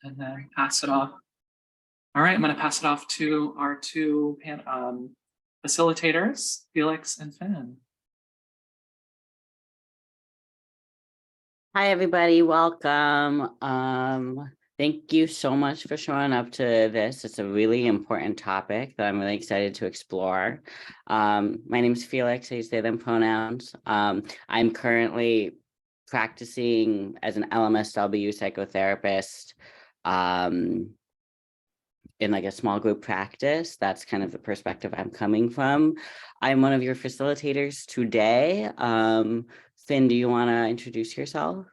and then pass it off. All right, I'm going to pass it off to our two facilitators, Felix and Finn. Hi, everybody. Welcome. Thank you so much for showing up to this. It's a really important topic that I'm really excited to explore. My name is Felix. I use they, them pronouns. I'm currently practicing as an LMSW psychotherapist in like a small group practice. That's kind of the perspective I'm coming from. I'm one of your facilitators today. Finn, do you want to introduce yourself?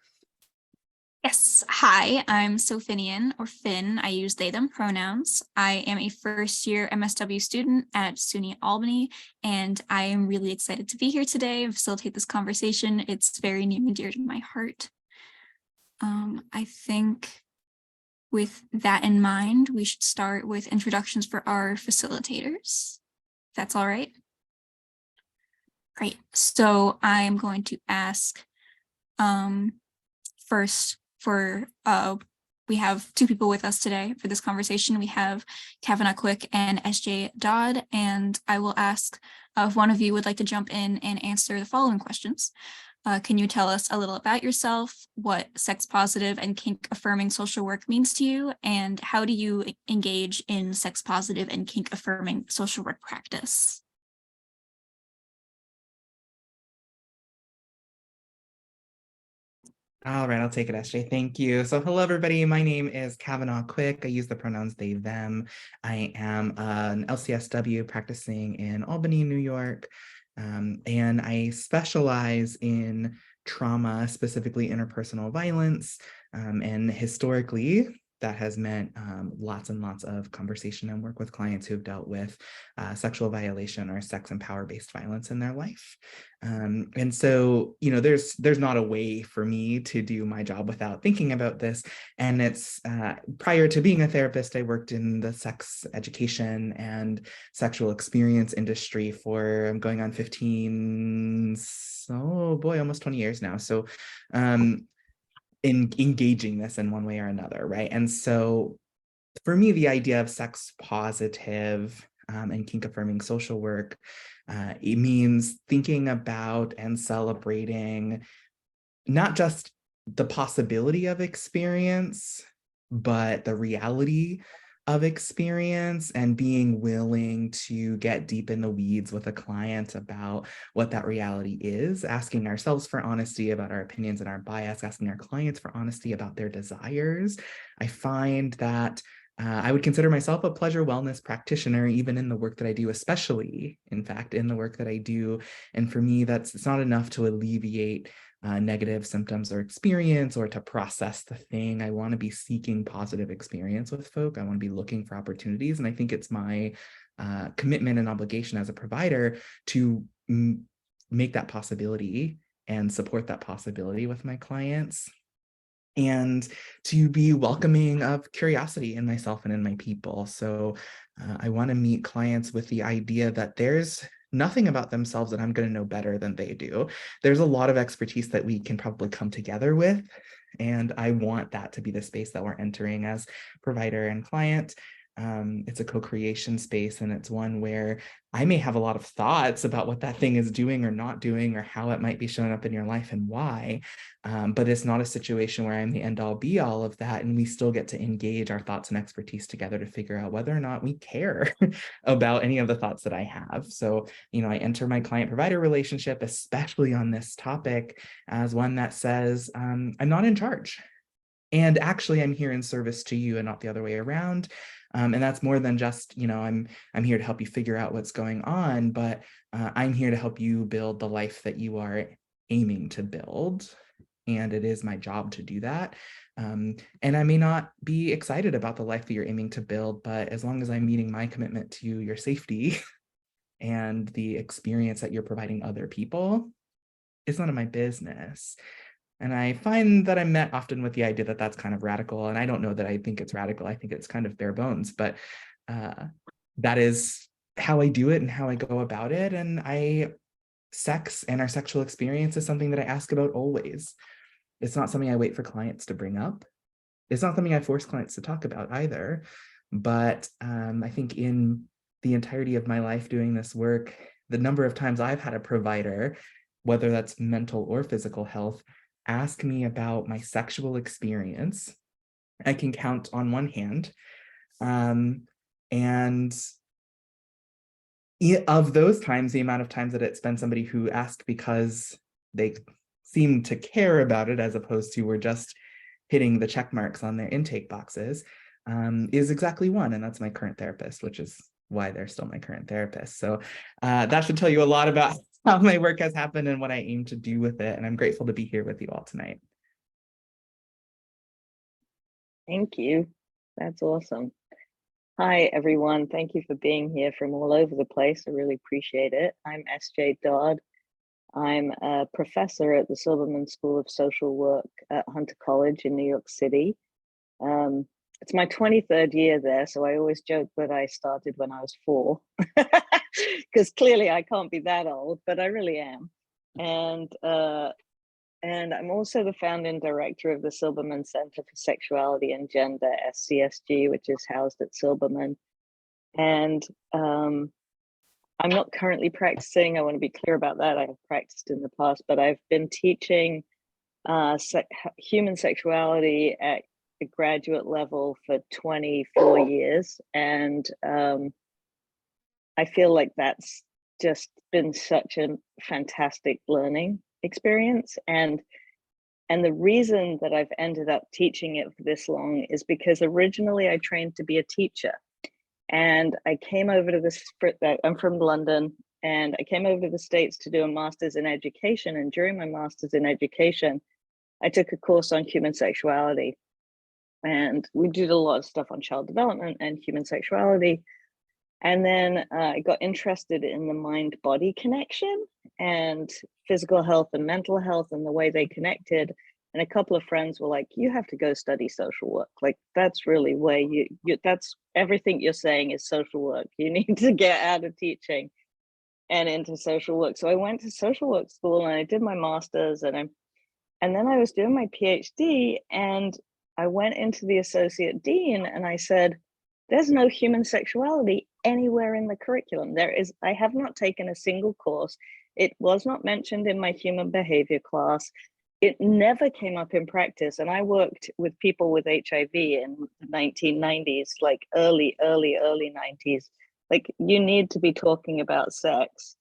Yes. Hi, I'm Sophinian or Finn. I use they, them pronouns. I am a first year MSW student at SUNY Albany, and I am really excited to be here today and facilitate this conversation. It's very near and dear to my heart. I think with that in mind, we should start with introductions for our facilitators. If that's all right. Great. So I am going to ask first for we have two people with us today for this conversation. We have Kavanaugh Quick and SJ Dodd, and I will ask if one of you would like to jump in and answer the following questions. Can you tell us a little about yourself, what sex positive and kink affirming social work means to you, and how do you engage in sex positive and kink affirming social work practice? All right, I'll take it, SJ. Thank you. So hello, everybody. My name is Kavanaugh Quick. I use the pronouns they, them. I am an LCSW practicing in Albany, New York. And I specialize in trauma, specifically interpersonal violence. And historically, that has meant lots and lots of conversation and work with clients who have dealt with sexual violation or sex and power-based violence in their life. And so, you know, there's not a way for me to do my job without thinking about this. And it's prior to being a therapist, I worked in the sex education and sexual experience industry for, I'm going on 15, oh boy, almost 20 years now. So in engaging this in one way or another, right? And so for me, the idea of sex positive and kink affirming social work, it means thinking about and celebrating not just the possibility of experience, but the reality of experience, and being willing to get deep in the weeds with a client about what that reality is, asking ourselves for honesty about our opinions and our bias, asking our clients for honesty about their desires. I find that I would consider myself a pleasure wellness practitioner, even in the work that I do, especially, in fact, in the work that I do. And for me, it's not enough to alleviate negative symptoms or experience or to process the thing. I want to be seeking positive experience with folk. I want to be looking for opportunities. And I think it's my commitment and obligation as a provider to make that possibility and support that possibility with my clients, and to be welcoming of curiosity in myself and in my people. So I want to meet clients with the idea that there's nothing about themselves that I'm going to know better than they do. There's a lot of expertise that we can probably come together with. And I want that to be the space that we're entering as provider and client. It's a co-creation space, and it's one where I may have a lot of thoughts about what that thing is doing or not doing, or how it might be showing up in your life and why. But it's not a situation where I'm the end all be all of that. And we still get to engage our thoughts and expertise together to figure out whether or not we care about any of the thoughts that I have. So, you know, I enter my client provider relationship, especially on this topic, as one that says, I'm not in charge. And actually, I'm here in service to you and not the other way around. And that's more than just, you know, I'm here to help you figure out what's going on, but I'm here to help you build the life that you are aiming to build. And it is my job to do that. And I may not be excited about the life that you're aiming to build, but as long as I'm meeting my commitment to your safety and the experience that you're providing other people, it's none of my business. And I find that I'm met often with the idea that that's kind of radical. And I don't know that I think it's radical. I think it's kind of bare bones, but that is how I do it and how I go about it. And sex and our sexual experience is something that I ask about always. It's not something I wait for clients to bring up. it's not something I force clients to talk about either. But I think in the entirety of my life doing this work, the number of times I've had a provider, whether that's mental or physical health, ask me about my sexual experience, I can count on one hand. And of those times, the amount of times that it's been somebody who asked because they seem to care about it, as opposed to we're just hitting the check marks on their intake boxes, is exactly one. And that's my current therapist, which is why they're still my current therapist. So that should tell you a lot about how my work has happened and what I aim to do with it. And I'm grateful to be here with you all tonight. Thank you. That's awesome. Hi, everyone. Thank you for being here from all over the place. I really appreciate it. I'm S.J. Dodd. I'm a professor at the Silberman School of Social Work at Hunter College in New York City. It's my 23rd year there, so I always joke that I started when I was 4, because clearly I can't be that old, but I really am. And I'm also the founding director of the Silberman Center for Sexuality and Gender, SCSG, which is housed at Silberman. And I'm not currently practicing. I want to be clear about that. I have practiced in the past, but I've been teaching human sexuality at the graduate level for 24 years. And I feel like that's just been such a fantastic learning experience. And the reason that I've ended up teaching it for this long is because originally I trained to be a teacher. And I came over to I'm from London, and I came over to the States to do a master's in education. And during my master's in education, I took a course on human sexuality. And we did a lot of stuff on child development and human sexuality. And then I got interested in the mind-body connection and physical health and mental health and the way they connected. And a couple of friends were like, you have to go study social work. Like, that's really where that's everything you're saying is social work. You need to get out of teaching and into social work. So I went to social work school and I did my master's, and then I was doing my PhD, and I went into the associate dean and I said, there's no human sexuality anywhere in the curriculum. I have not taken a single course. It was not mentioned in my human behavior class. It never came up in practice. And I worked with people with HIV in the 1990s, like early 90s. Like, you need to be talking about sex.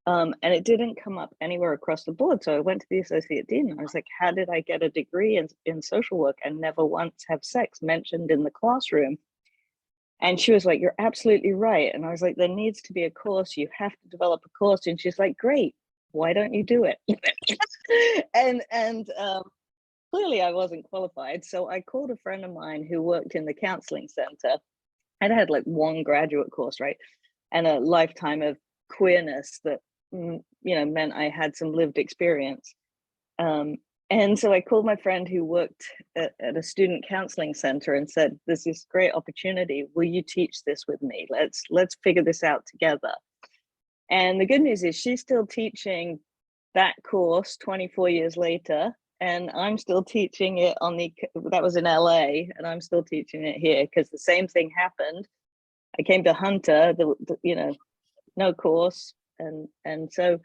And it didn't come up anywhere across the board. So I went to the associate dean and I was like, how did I get a degree in social work and never once have sex mentioned in the classroom? And she was like, you're absolutely right. And I was like, there needs to be a course. You have to develop a course. And she's like, great, why don't you do it? and clearly I wasn't qualified. So I called a friend of mine who worked in the counseling center. I'd had like one graduate course, right? And a lifetime of queerness that, meant I had some lived experience. And so I called my friend who worked at a student counseling center and said, there's this great opportunity. Will you teach this with me? Let's figure this out together. And the good news is she's still teaching that course 24 years later. And I'm still teaching it that was in LA, and I'm still teaching it here because the same thing happened. I came to Hunter, no course. And so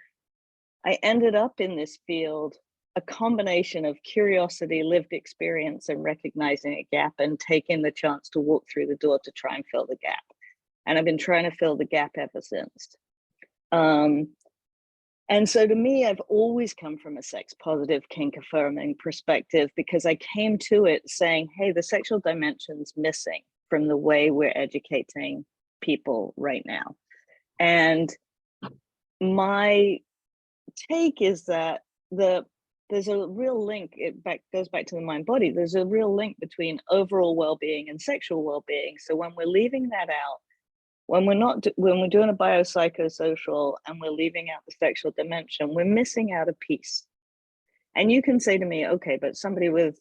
I ended up in this field, a combination of curiosity, lived experience, and recognizing a gap and taking the chance to walk through the door to try and fill the gap. And I've been trying to fill the gap ever since. And so to me, I've always come from a sex positive, kink affirming perspective, because I came to it saying, hey, the sexual dimension's missing from the way we're educating people right now. And my take is that there's a real link, goes back to the mind body, there's a real link between overall well-being and sexual well-being. So when we're leaving that out, when we're doing a biopsychosocial and we're leaving out the sexual dimension, we're missing out a piece. And you can say to me, okay, but somebody with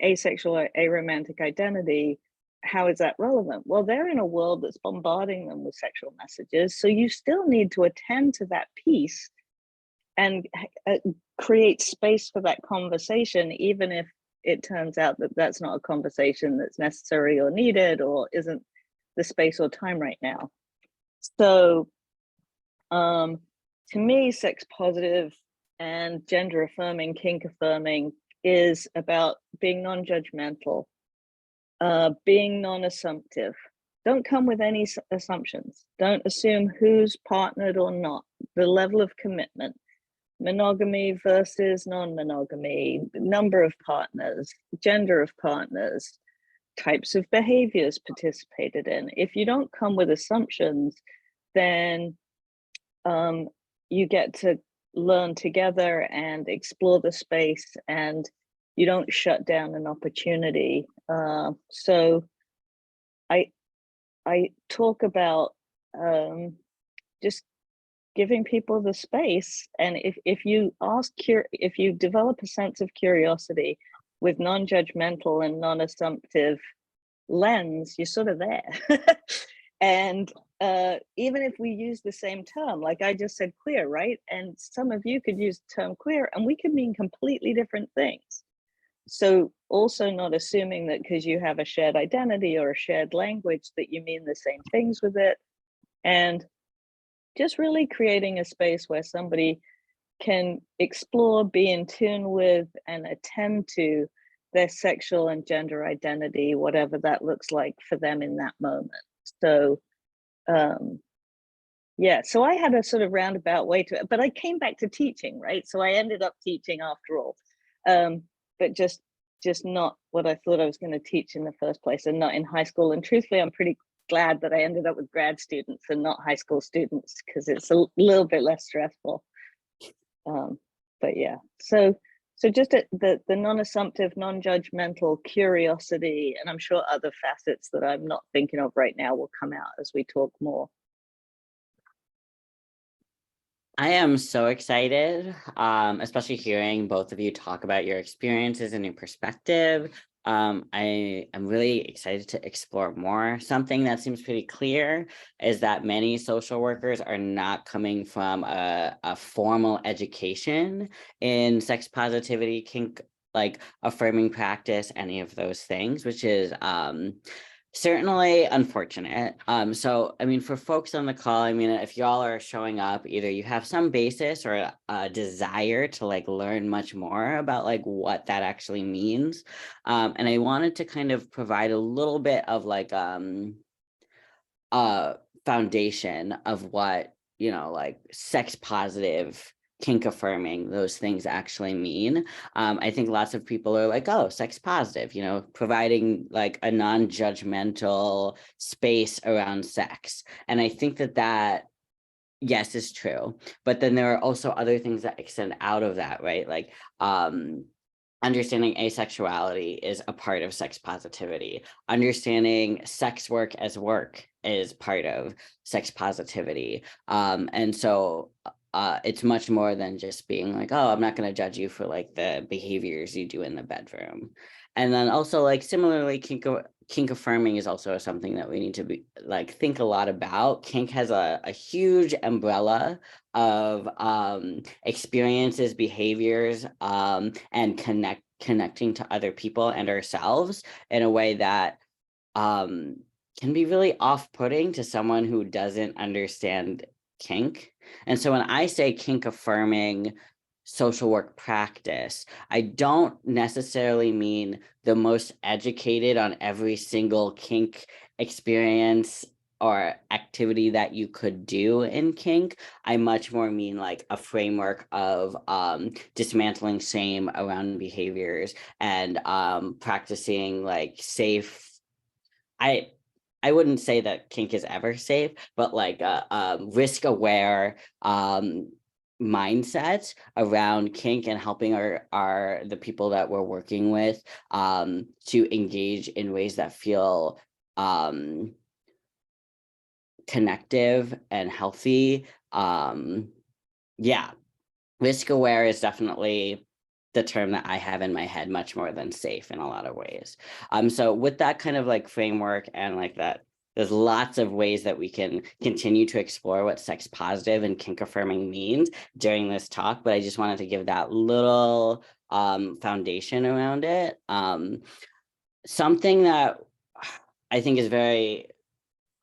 asexual or aromantic identity, how is that relevant? Well, they're in a world that's bombarding them with sexual messages. So you still need to attend to that piece and create space for that conversation, even if it turns out that that's not a conversation that's necessary or needed or isn't the space or time right now. So to me, sex positive and gender affirming, kink affirming is about being non-judgmental, being non-assumptive. Don't come with any assumptions. Don't assume who's partnered or not, the level of commitment, monogamy versus non-monogamy, number of partners, gender of partners, types of behaviors participated in. If you don't come with assumptions, then you get to learn together and explore the space, and you don't shut down an opportunity. So I talk about just giving people the space, and if you if you develop a sense of curiosity with non-judgmental and non-assumptive lens, you're sort of there. And even if we use the same term, like I just said queer, right? And some of you could use the term queer and we could mean completely different things. So also not assuming that because you have a shared identity or a shared language that you mean the same things with it. And just really creating a space where somebody can explore, be in tune with, and attend to their sexual and gender identity, whatever that looks like for them in that moment. So yeah, so I had a sort of roundabout way to it, but I came back to teaching, right? So I ended up teaching after all, but just not what I thought I was going to teach in the first place, and not in high school. And truthfully, I'm pretty glad that I ended up with grad students and not high school students, because it's a little bit less stressful. But yeah, so just the non-assumptive, non-judgmental curiosity, and I'm sure other facets that I'm not thinking of right now will come out as we talk more. I am so excited, especially hearing both of you talk about your experiences and your perspective. I am really excited to explore more. Something that seems pretty clear is that many social workers are not coming from a formal education in sex positivity, kink, like affirming practice, any of those things, which is certainly unfortunate. So, I mean, for folks on the call, I mean, if y'all are showing up, either you have some basis or a desire to like learn much more about like what that actually means. And I wanted to kind of provide a little bit of like foundation of what, you know, like sex positive, kink affirming, those things actually mean. I think lots of people are like, oh, sex positive, you know, providing like a non-judgmental space around sex. And I think that yes, is true. But then there are also other things that extend out of that, right? Like understanding asexuality is a part of sex positivity. Understanding sex work as work is part of sex positivity. And so it's much more than just being like, oh, I'm not going to judge you for like the behaviors you do in the bedroom. And then also like similarly, kink affirming is also something that we need to be like think a lot about. Kink has a huge umbrella of experiences, behaviors, and connecting to other people and ourselves in a way that can be really off-putting to someone who doesn't understand kink. And so when I say kink affirming social work practice, I don't necessarily mean the most educated on every single kink experience or activity that you could do in kink. I much more mean like a framework of dismantling shame around behaviors and practicing like safe. I wouldn't say that kink is ever safe, but like risk aware mindset around kink and helping the people that we're working with to engage in ways that feel connective and healthy. Yeah, risk aware is definitely the term that I have in my head much more than safe in a lot of ways. So with that kind of like framework and like that, there's lots of ways that we can continue to explore what sex positive and kink affirming means during this talk, but I just wanted to give that little foundation around it. Something that I think is very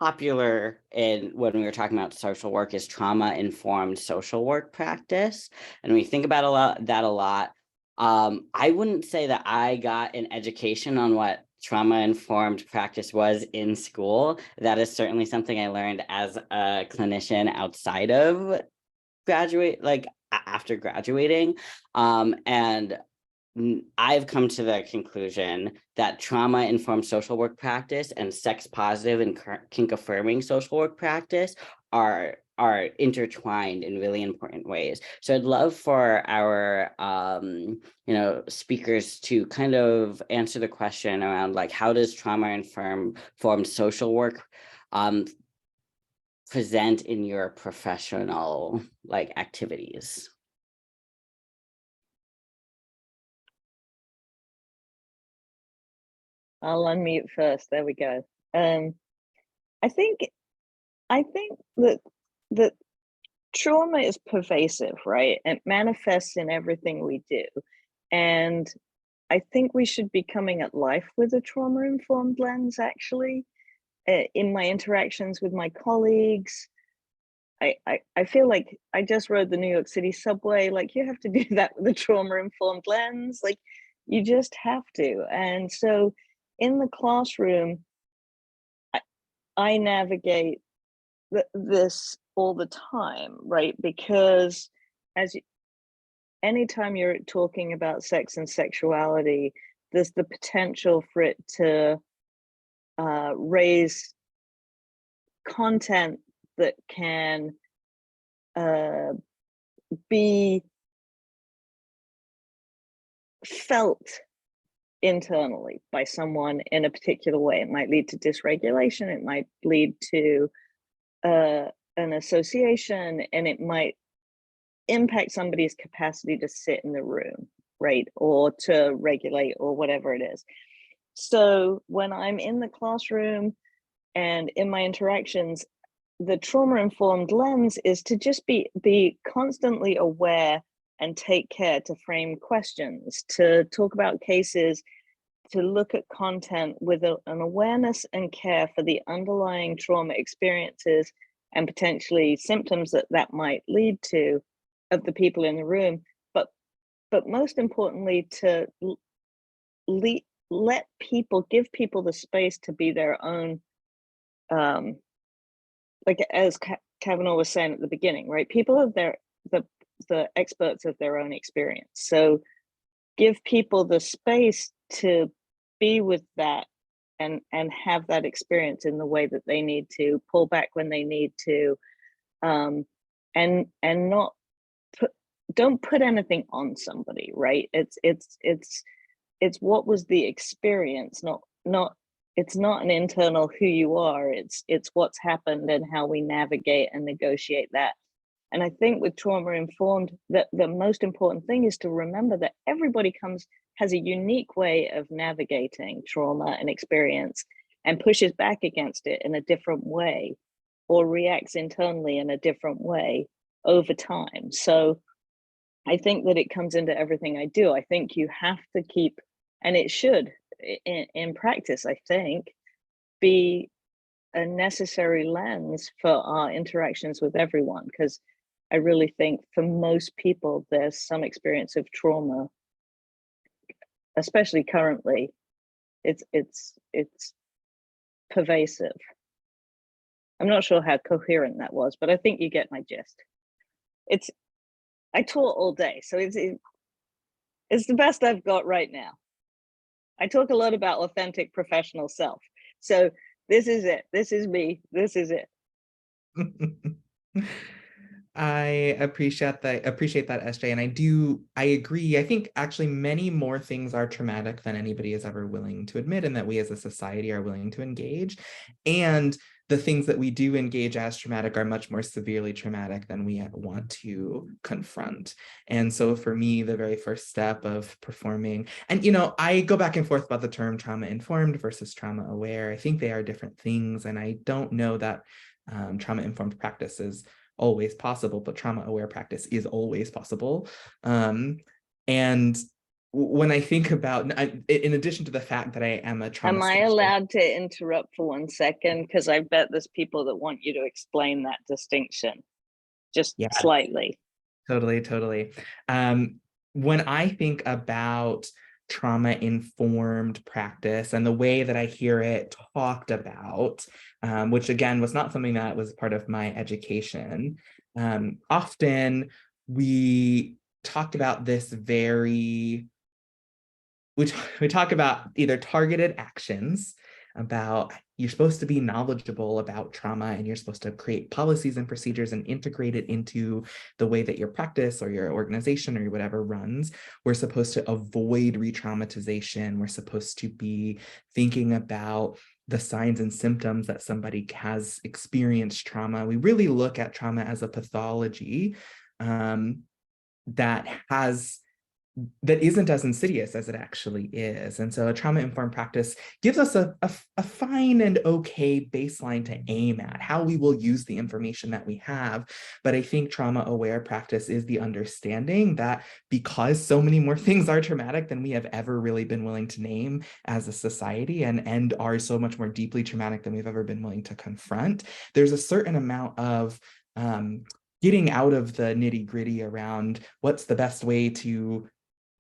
popular in when we were talking about social work is trauma-informed social work practice. And we think about a lot. I wouldn't say that I got an education on what trauma-informed practice was in school. That is certainly something I learned as a clinician outside of after graduating. And I've come to the conclusion that trauma-informed social work practice and sex-positive and kink affirming social work practice are intertwined in really important ways. So I'd love for our speakers to kind of answer the question around like, how does trauma-informed social work present in your professional activities? I'll unmute first. There we go. I think that trauma is pervasive, right? It manifests in everything we do. And I think we should be coming at life with a trauma-informed lens, actually. In my interactions with my colleagues, I feel like I just rode the New York City subway. Like, you have to do that with a trauma-informed lens. Like, you just have to. And so in the classroom, I navigate this all the time, right? Because anytime you're talking about sex and sexuality, there's the potential for it to raise content that can be felt internally by someone in a particular way. It might lead to dysregulation, it might lead to an association, and it might impact somebody's capacity to sit in the room, right? Or to regulate, or whatever it is. So when I'm in the classroom and in my interactions, the trauma-informed lens is to just be constantly aware and take care to frame questions, to talk about cases, to look at content with an awareness and care for the underlying trauma experiences and potentially symptoms that might lead to of the people in the room, but most importantly, to give people the space to be their own, like as Kavanaugh was saying at the beginning, right? People are the experts of their own experience. So give people the space to be with that and have that experience in the way that they need to, pull back when they need to, and not don't put anything on somebody, right? It's what was the experience, not it's not an internal who you are, it's what's happened and how we navigate and negotiate that. And I think with trauma informed, the most important thing is to remember that everybody has a unique way of navigating trauma and experience and pushes back against it in a different way or reacts internally in a different way over time. So I think that it comes into everything I do. I think you have to keep, and it should in practice, I think, be a necessary lens for our interactions with everyone, because I really think for most people, there's some experience of trauma, especially currently. It's pervasive. I'm not sure how coherent that was, but I think you get my gist. I taught all day, so it's the best I've got right now. I talk a lot about authentic professional self. So this is it. This is me. This is it. I appreciate that, SJ. And I agree. I think actually many more things are traumatic than anybody is ever willing to admit, and that we as a society are willing to engage. And the things that we do engage as traumatic are much more severely traumatic than we want to confront. And so for me, the very first step of performing, and I go back and forth about the term trauma-informed versus trauma-aware. I think they are different things, and I don't know that trauma-informed practice is always possible, but trauma-aware practice is always possible. And when I think about, in addition to the fact that I am a trauma Am I specialist, allowed to interrupt for 1 second? Because I bet there's people that want you to explain that distinction just slightly. Totally. When I think about trauma-informed practice and the way that I hear it talked about, which again was not something that was part of my education, often we talked about this we talk about either targeted actions, about you're supposed to be knowledgeable about trauma and you're supposed to create policies and procedures and integrate it into the way that your practice or your organization or whatever runs. We're supposed to avoid re-traumatization. We're supposed to be thinking about the signs and symptoms that somebody has experienced trauma. We really look at trauma as a pathology that isn't as insidious as it actually is. And so a trauma-informed practice gives us a fine and okay baseline to aim at, how we will use the information that we have. But I think trauma-aware practice is the understanding that because so many more things are traumatic than we have ever really been willing to name as a society, and are so much more deeply traumatic than we've ever been willing to confront, there's a certain amount of getting out of the nitty-gritty around what's the best way to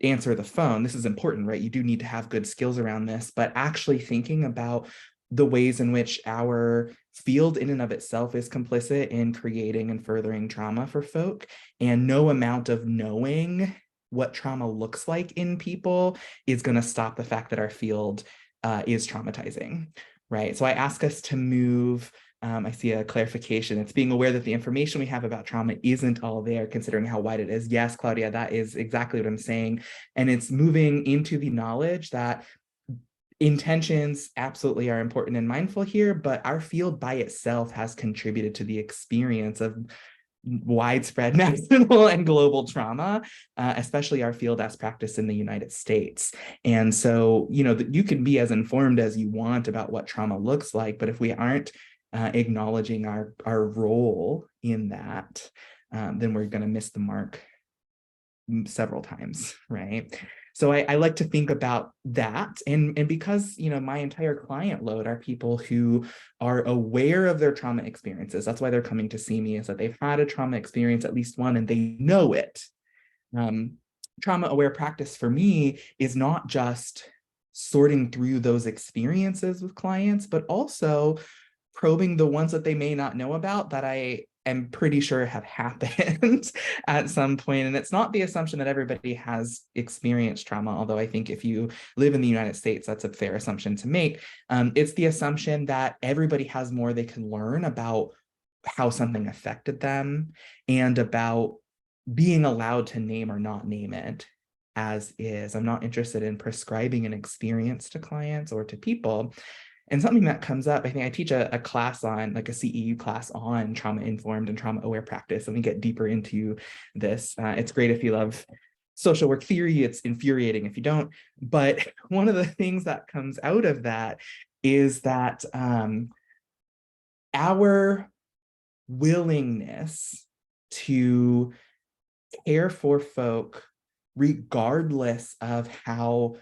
answer the phone. This is important, right? You do need to have good skills around this, but actually thinking about the ways in which our field in and of itself is complicit in creating and furthering trauma for folk, and no amount of knowing what trauma looks like in people is going to stop the fact that our field is traumatizing, right? So I ask us to move. I see a clarification. It's being aware that the information we have about trauma isn't all there, considering how wide it is. Yes, Claudia, that is exactly what I'm saying. And it's moving into the knowledge that intentions absolutely are important and mindful here, but our field by itself has contributed to the experience of widespread national and global trauma, especially our field as practiced in the United States. And so, you can be as informed as you want about what trauma looks like, but if we aren't acknowledging our role in that, then we're going to miss the mark several times, right? So I like to think about that, and because my entire client load are people who are aware of their trauma experiences. That's why they're coming to see me, is that they've had a trauma experience, at least one, and they know it. Trauma-aware practice for me is not just sorting through those experiences with clients, but also probing the ones that they may not know about that I am pretty sure have happened at some point. And it's not the assumption that everybody has experienced trauma, although I think if you live in the United States, that's a fair assumption to make. It's the assumption that everybody has more they can learn about how something affected them and about being allowed to name or not name it as is. I'm not interested in prescribing an experience to clients or to people. And something that comes up, I think I teach a class on, like a CEU class on trauma-informed and trauma-aware practice, and we get deeper into this. It's great if you love social work theory. It's infuriating if you don't. But one of the things that comes out of that is that our willingness to care for folk, regardless of how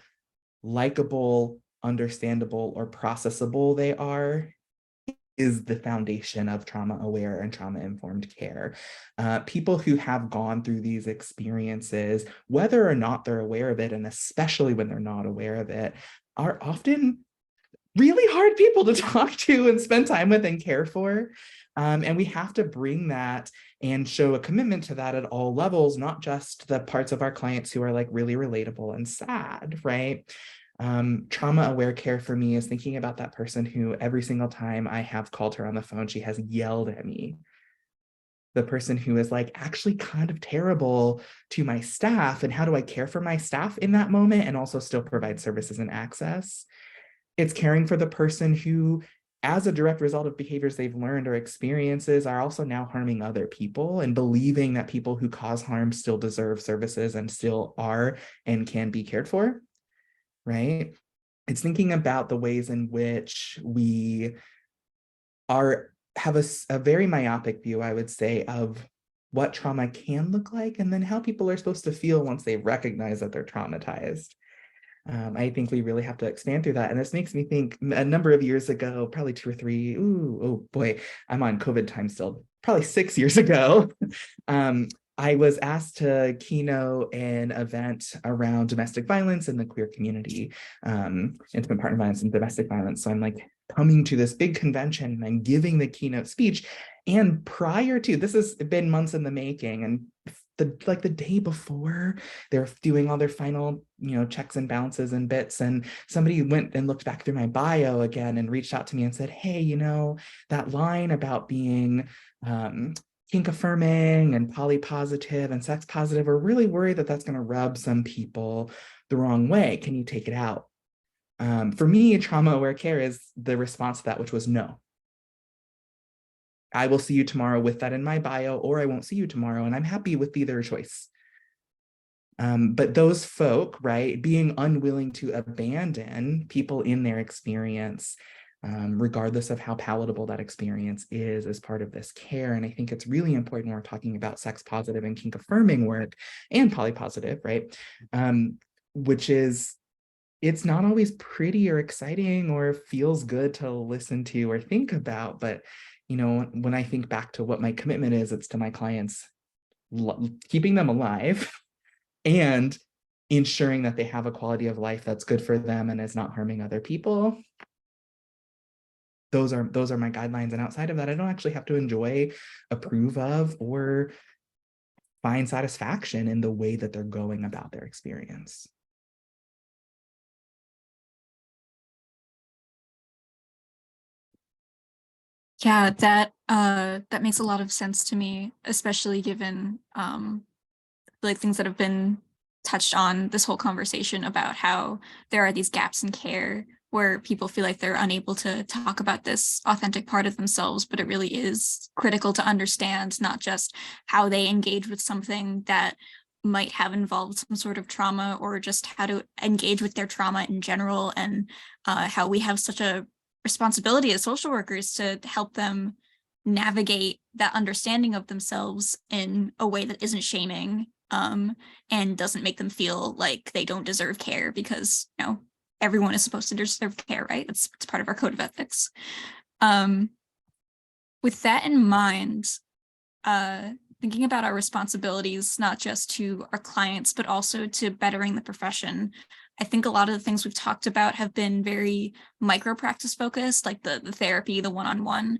likable, understandable, or processable they are, is the foundation of trauma-aware and trauma-informed care. People who have gone through these experiences, whether or not they're aware of it, and especially when they're not aware of it, are often really hard people to talk to and spend time with and care for. And we have to bring that and show a commitment to that at all levels, not just the parts of our clients who are like really relatable and sad, right? Trauma-aware care for me is thinking about that person who every single time I have called her on the phone, she has yelled at me. The person who is like actually kind of terrible to my staff, and how do I care for my staff in that moment and also still provide services and access? It's caring for the person who as a direct result of behaviors they've learned or experiences, are also now harming other people and believing that people who cause harm still deserve services and still are and can be cared for, right? It's thinking about the ways in which we have a very myopic view, I would say, of what trauma can look like, and then how people are supposed to feel once they recognize that they're traumatized. I think we really have to expand through that. And this makes me think a number of years ago, probably 2 or 3, oh boy, I'm on COVID time still, probably 6 years ago, I was asked to keynote an event around domestic violence in the queer community, intimate partner violence and domestic violence. So I'm like coming to this big convention and I'm giving the keynote speech. And prior to, this has been months in the making, and the day before, they're doing all their final, checks and balances and bits, and somebody went and looked back through my bio again and reached out to me and said, hey, that line about being kink affirming and polypositive and sex positive, we're really worried that that's going to rub some people the wrong way. Can you take it out? For me, trauma aware care is the response to that, which was no. I will see you tomorrow with that in my bio, or I won't see you tomorrow, and I'm happy with either choice. But those folk, right, being unwilling to abandon people in their experience, regardless of how palatable that experience is, as part of this care. And I think it's really important when we're talking about sex positive and kink affirming work and polypositive, right? Which is, it's not always pretty or exciting or feels good to listen to or think about, but when I think back to what my commitment is, it's to my clients, keeping them alive and ensuring that they have a quality of life that's good for them and is not harming other people. Those are my guidelines. And outside of that, I don't actually have to enjoy, approve of, or find satisfaction in the way that they're going about their experience. Yeah, that makes a lot of sense to me, especially given things that have been touched on this whole conversation about how there are these gaps in care where people feel like they're unable to talk about this authentic part of themselves, but it really is critical to understand not just how they engage with something that might have involved some sort of trauma, or just how to engage with their trauma in general, and how we have such a responsibility as social workers to help them navigate that understanding of themselves in a way that isn't shaming, and doesn't make them feel like they don't deserve care, because everyone is supposed to deserve care, right? It's part of our code of ethics. With that in mind, thinking about our responsibilities, not just to our clients, but also to bettering the profession, I think a lot of the things we've talked about have been very micro practice focused, like the therapy, the one-on-one.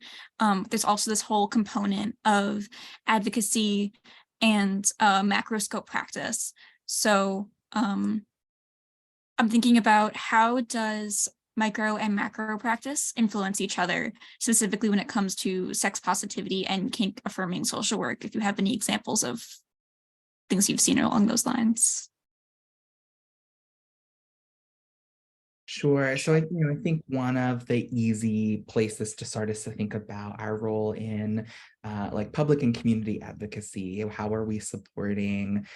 There's also this whole component of advocacy and macro scope practice. So I'm thinking about, how does micro and macro practice influence each other, specifically when it comes to sex positivity and kink affirming social work, if you have any examples of things you've seen along those lines? Sure. So I think one of the easy places to start is to think about our role in public and community advocacy. How are we supporting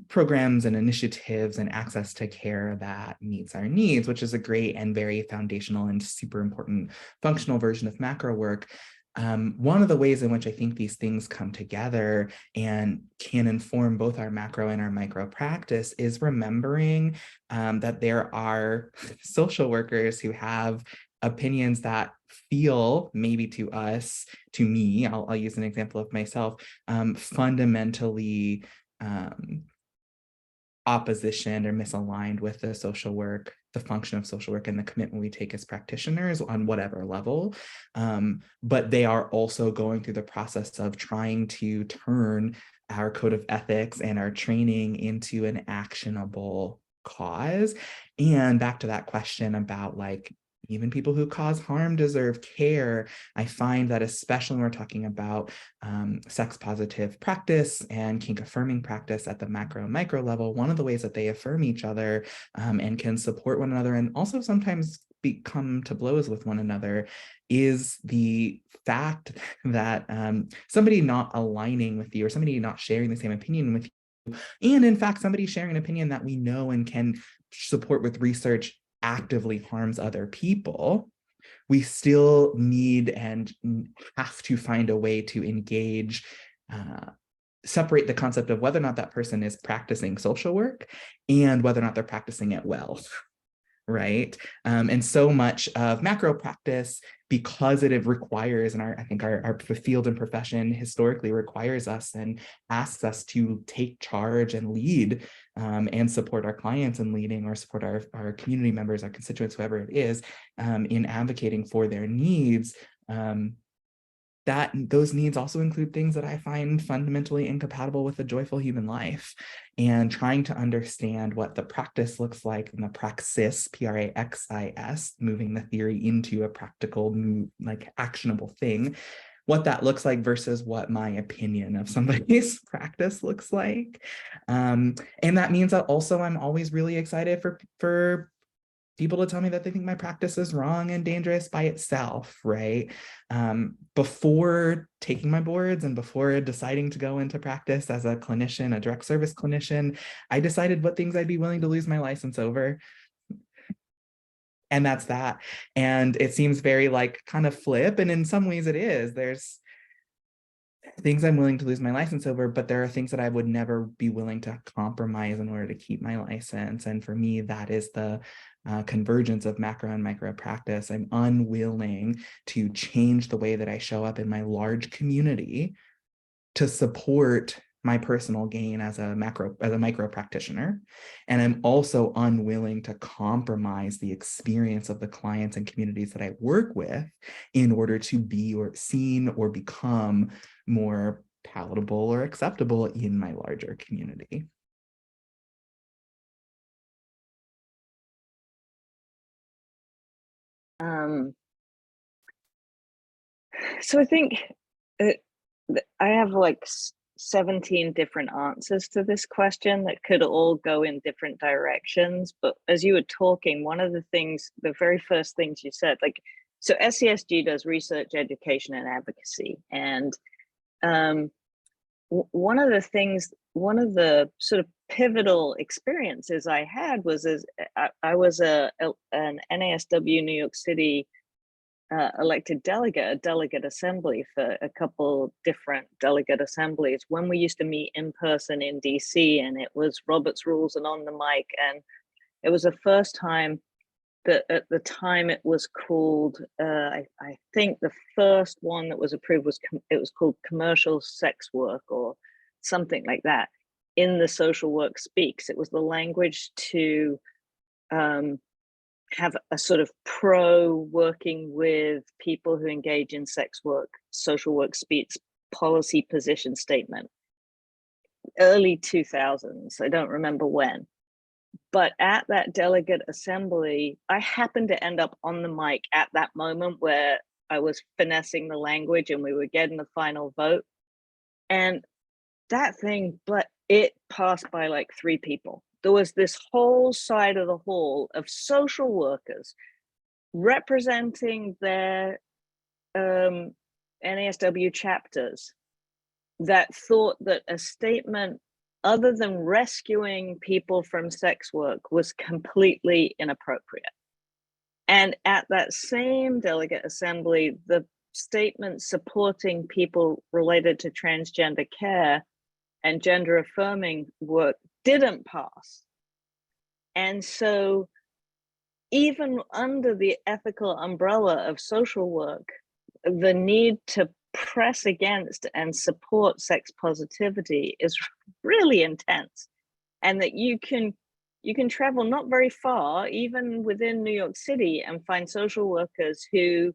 programs and initiatives and access to care that meets our needs, which is a great and very foundational and super important functional version of macro work. One of the ways in which I think these things come together and can inform both our macro and our micro practice is remembering that there are social workers who have opinions that feel, maybe to us, to me, I'll use an example of myself, fundamentally opposition or misaligned with the social work, the function of social work, and the commitment we take as practitioners on whatever level. But they are also going through the process of trying to turn our code of ethics and our training into an actionable cause. And back to that question about even people who cause harm deserve care. I find that especially when we're talking about sex positive practice and kink affirming practice at the macro and micro level, one of the ways that they affirm each other and can support one another, and also sometimes come to blows with one another is the fact that somebody not aligning with you, or somebody not sharing the same opinion with you, and in fact, somebody sharing an opinion that we know and can support with research actively harms other people, we still need and have to find a way to engage, separate the concept of whether or not that person is practicing social work and whether or not they're practicing it well. Right. And so much of macro practice, because it requires, and I think our field and profession historically requires us and asks us to take charge and lead, and support our clients in leading, or support our community members, our constituents, whoever it is, in advocating for their needs. That those needs also include things that I find fundamentally incompatible with a joyful human life, and trying to understand what the practice looks like, and the praxis, Praxis, moving the theory into a practical, like actionable thing, what that looks like versus what my opinion of somebody's practice looks like. And that means that also I'm always really excited for people to tell me that they think my practice is wrong and dangerous by itself, right? Before taking my boards and before deciding to go into practice as a clinician, a direct service clinician, I decided what things I'd be willing to lose my license over. And that's that. And it seems very like kind of flip, and in some ways it is. There's things I'm willing to lose my license over, but there are things that I would never be willing to compromise in order to keep my license. And for me, that is the convergence of macro and micro practice. I'm unwilling to change the way that I show up in my large community to support my personal gain as a micro practitioner. And I'm also unwilling to compromise the experience of the clients and communities that I work with in order to be or seen or become more palatable or acceptable in my larger community. So I think I have like 17 different answers to this question that could all go in different directions. But as you were talking, one of the things, the very first things you said, like, so SCSG does research, education, and advocacy. And one of the sort of pivotal experiences I had was as I was an NASW New York City elected delegate, a delegate assembly for a couple different delegate assemblies when we used to meet in person in DC, and it was Robert's Rules and on the mic. And it was the first time that at the time it was called, I think the first one that was approved was, it was called commercial sex work or something like that in the Social Work Speaks. It was the language to have a sort of pro working with people who engage in sex work, Social Work Speaks policy position statement. Early 2000s, I don't remember when. But at that delegate assembly, I happened to end up on the mic at that moment where I was finessing the language and we were getting the final vote. And that thing, but it passed by like 3 people. There was this whole side of the hall of social workers representing their NASW chapters that thought that a statement other than rescuing people from sex work was completely inappropriate. And at that same delegate assembly, the statement supporting people related to transgender care and gender affirming work didn't pass. And so even under the ethical umbrella of social work, the need to press against and support sex positivity is really intense, and that you can travel not very far, even within New York City, and find social workers who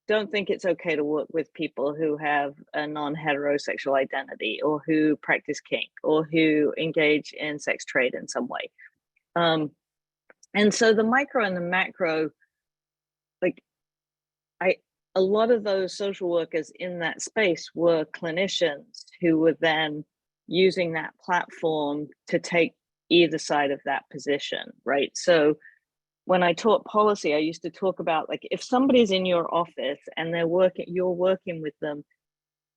don't think it's okay to work with people who have a non-heterosexual identity or who practice kink or who engage in sex trade in some way. And so the micro and the macro, like a lot of those social workers in that space were clinicians who were then using that platform to take either side of that position, right? So when I taught policy, I used to talk about, like, if somebody's in your office and you're working with them,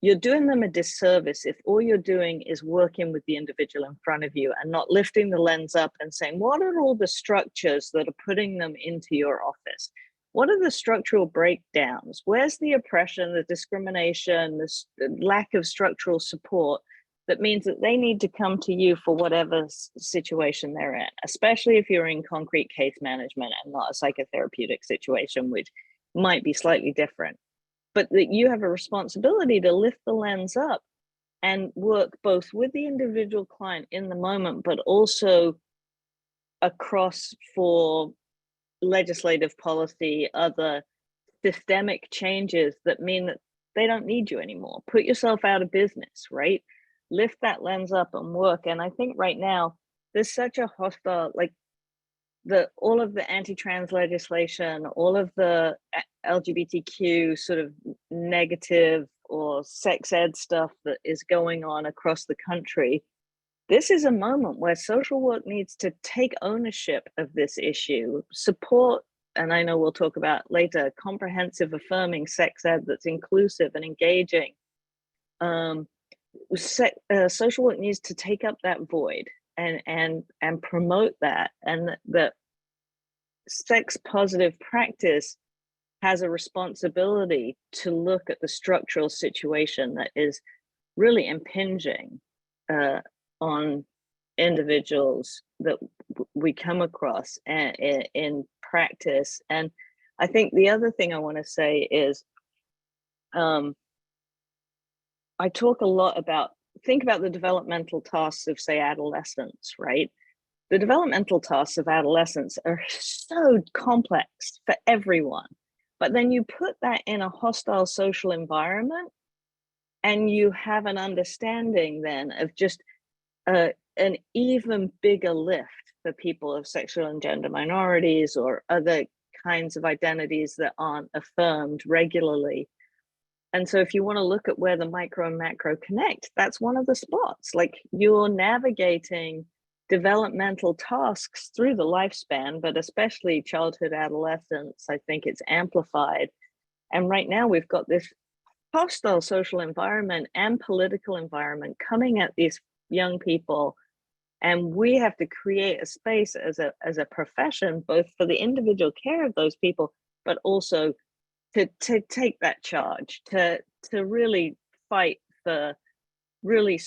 you're doing them a disservice if all you're doing is working with the individual in front of you and not lifting the lens up and saying, what are all the structures that are putting them into your office? What are the structural breakdowns? Where's the oppression, the discrimination, the lack of structural support that means that they need to come to you for whatever situation they're in, especially if you're in concrete case management and not a psychotherapeutic situation, which might be slightly different. But that you have a responsibility to lift the lens up and work both with the individual client in the moment, but also across for legislative policy, other systemic changes that mean that they don't need you anymore. Put yourself out of business, right? Lift that lens up and work. And I think right now there's such a hostile, like, all of the anti-trans legislation, all of the LGBTQ sort of negative or sex ed stuff that is going on across the country. This is a moment where social work needs to take ownership of this issue, support, and I know we'll talk about later, comprehensive affirming sex ed that's inclusive and engaging. Social work needs to take up that void and promote that, and that sex positive practice has a responsibility to look at the structural situation that is really impinging on individuals that we come across in practice. And I think the other thing I want to say is, I talk a lot about, think about the developmental tasks of, say, adolescence, right? The developmental tasks of adolescence are so complex for everyone. But then you put that in a hostile social environment and you have an understanding then of just an even bigger lift for people of sexual and gender minorities or other kinds of identities that aren't affirmed regularly. And so if you want to look at where the micro and macro connect, that's one of the spots. Like, you're navigating developmental tasks through the lifespan, but especially childhood, adolescence, I think it's amplified. And right now we've got this hostile social environment and political environment coming at these young people. And we have to create a space as a profession, both for the individual care of those people, but also to take that charge, to really fight for really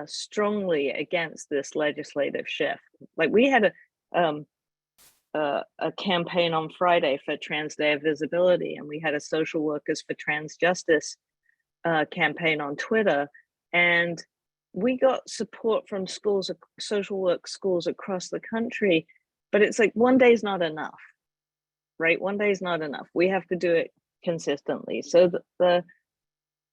strongly against this legislative shift. Like, we had a campaign on Friday for Trans Day of Visibility, and we had a Social Workers for Trans Justice campaign on Twitter, and we got support from schools, social work schools across the country. But it's like, one day is not enough, right? One day is not enough. We have to do it consistently. So there's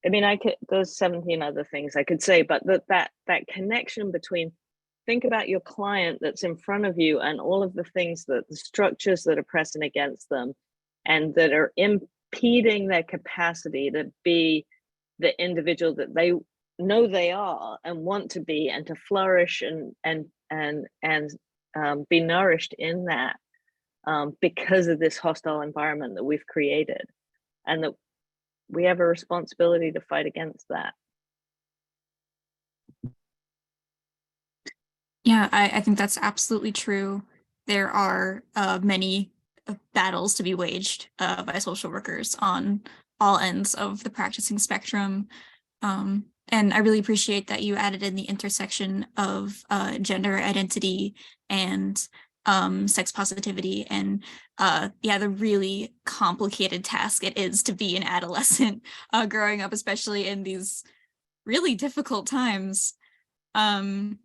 17 other things I could say, but that connection between, think about your client that's in front of you and all of the things, that the structures that are pressing against them and that are impeding their capacity to be the individual that they know they are and want to be, and to flourish and be nourished in that, because of this hostile environment that we've created, and that we have a responsibility to fight against that. Yeah, I think that's absolutely true. There are many battles to be waged by social workers on all ends of the practicing spectrum. And I really appreciate that you added in the intersection of gender identity and sex positivity, and the really complicated task it is to be an adolescent growing up, especially in these really difficult times. And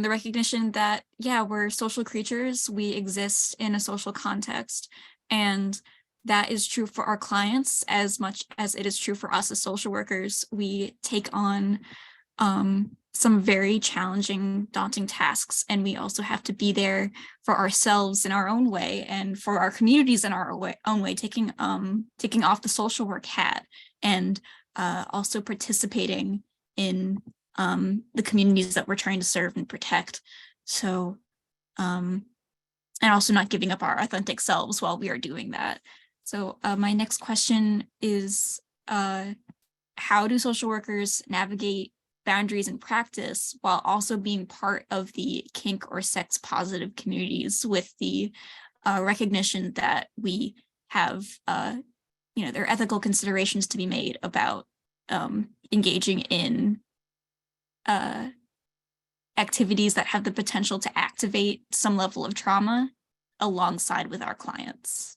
the recognition that, we're social creatures, we exist in a social context, and that is true for our clients as much as it is true for us as social workers. We take on some very challenging, daunting tasks, and we also have to be there for ourselves in our own way, and for our communities in our own way, taking off the social work hat, and also participating in the communities that we're trying to serve and protect. So and also not giving up our authentic selves while we are doing that. So my next question is, how do social workers navigate boundaries in practice while also being part of the kink or sex positive communities, with the recognition that we have, there are ethical considerations to be made about engaging in activities that have the potential to activate some level of trauma alongside with our clients?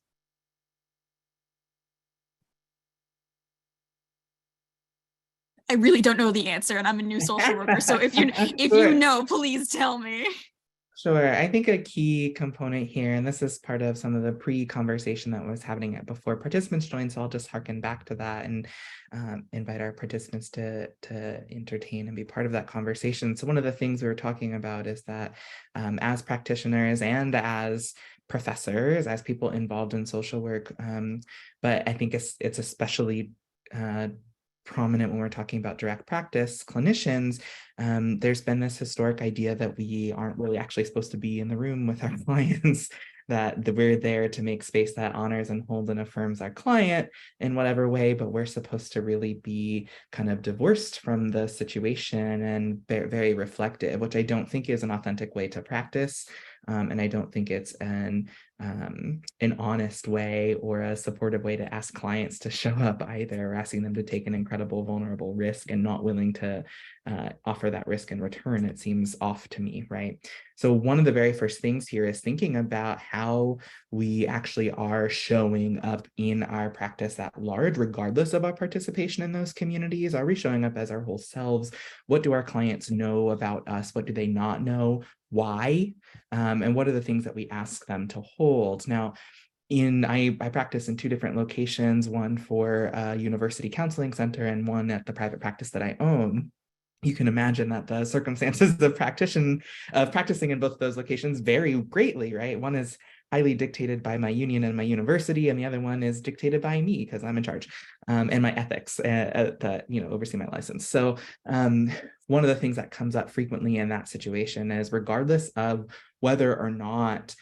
I really don't know the answer, and I'm a new social worker. So if you Sure. know, please tell me. Sure. I think a key component here, and this is part of some of the pre-conversation that was happening before participants joined, so I'll just harken back to that and invite our participants to entertain and be part of that conversation. So one of the things we were talking about is that as practitioners and as professors, as people involved in social work, but I think it's especially prominent when we're talking about direct practice clinicians, there's been this historic idea that we aren't really actually supposed to be in the room with our clients, that we're there to make space that honors and holds and affirms our client in whatever way, but we're supposed to really be kind of divorced from the situation and very reflective, which I don't think is an authentic way to practice. And I don't think it's an honest way or a supportive way to ask clients to show up either, or asking them to take an incredible vulnerable risk and not willing to offer that risk in return. It seems off to me, right? So one of the very first things here is thinking about how we actually are showing up in our practice at large, regardless of our participation in those communities. Are we showing up as our whole selves? What do our clients know about us? What do they not know? Why? And what are the things that we ask them to hold? Now, I practice in two different locations, one for a university counseling center and one at the private practice that I own. You can imagine that the circumstances of practicing in both of those locations vary greatly, right? One is highly dictated by my union and my university, and the other one is dictated by me because I'm in charge, and my ethics that oversee my license. So one of the things that comes up frequently in that situation is, regardless of whether or not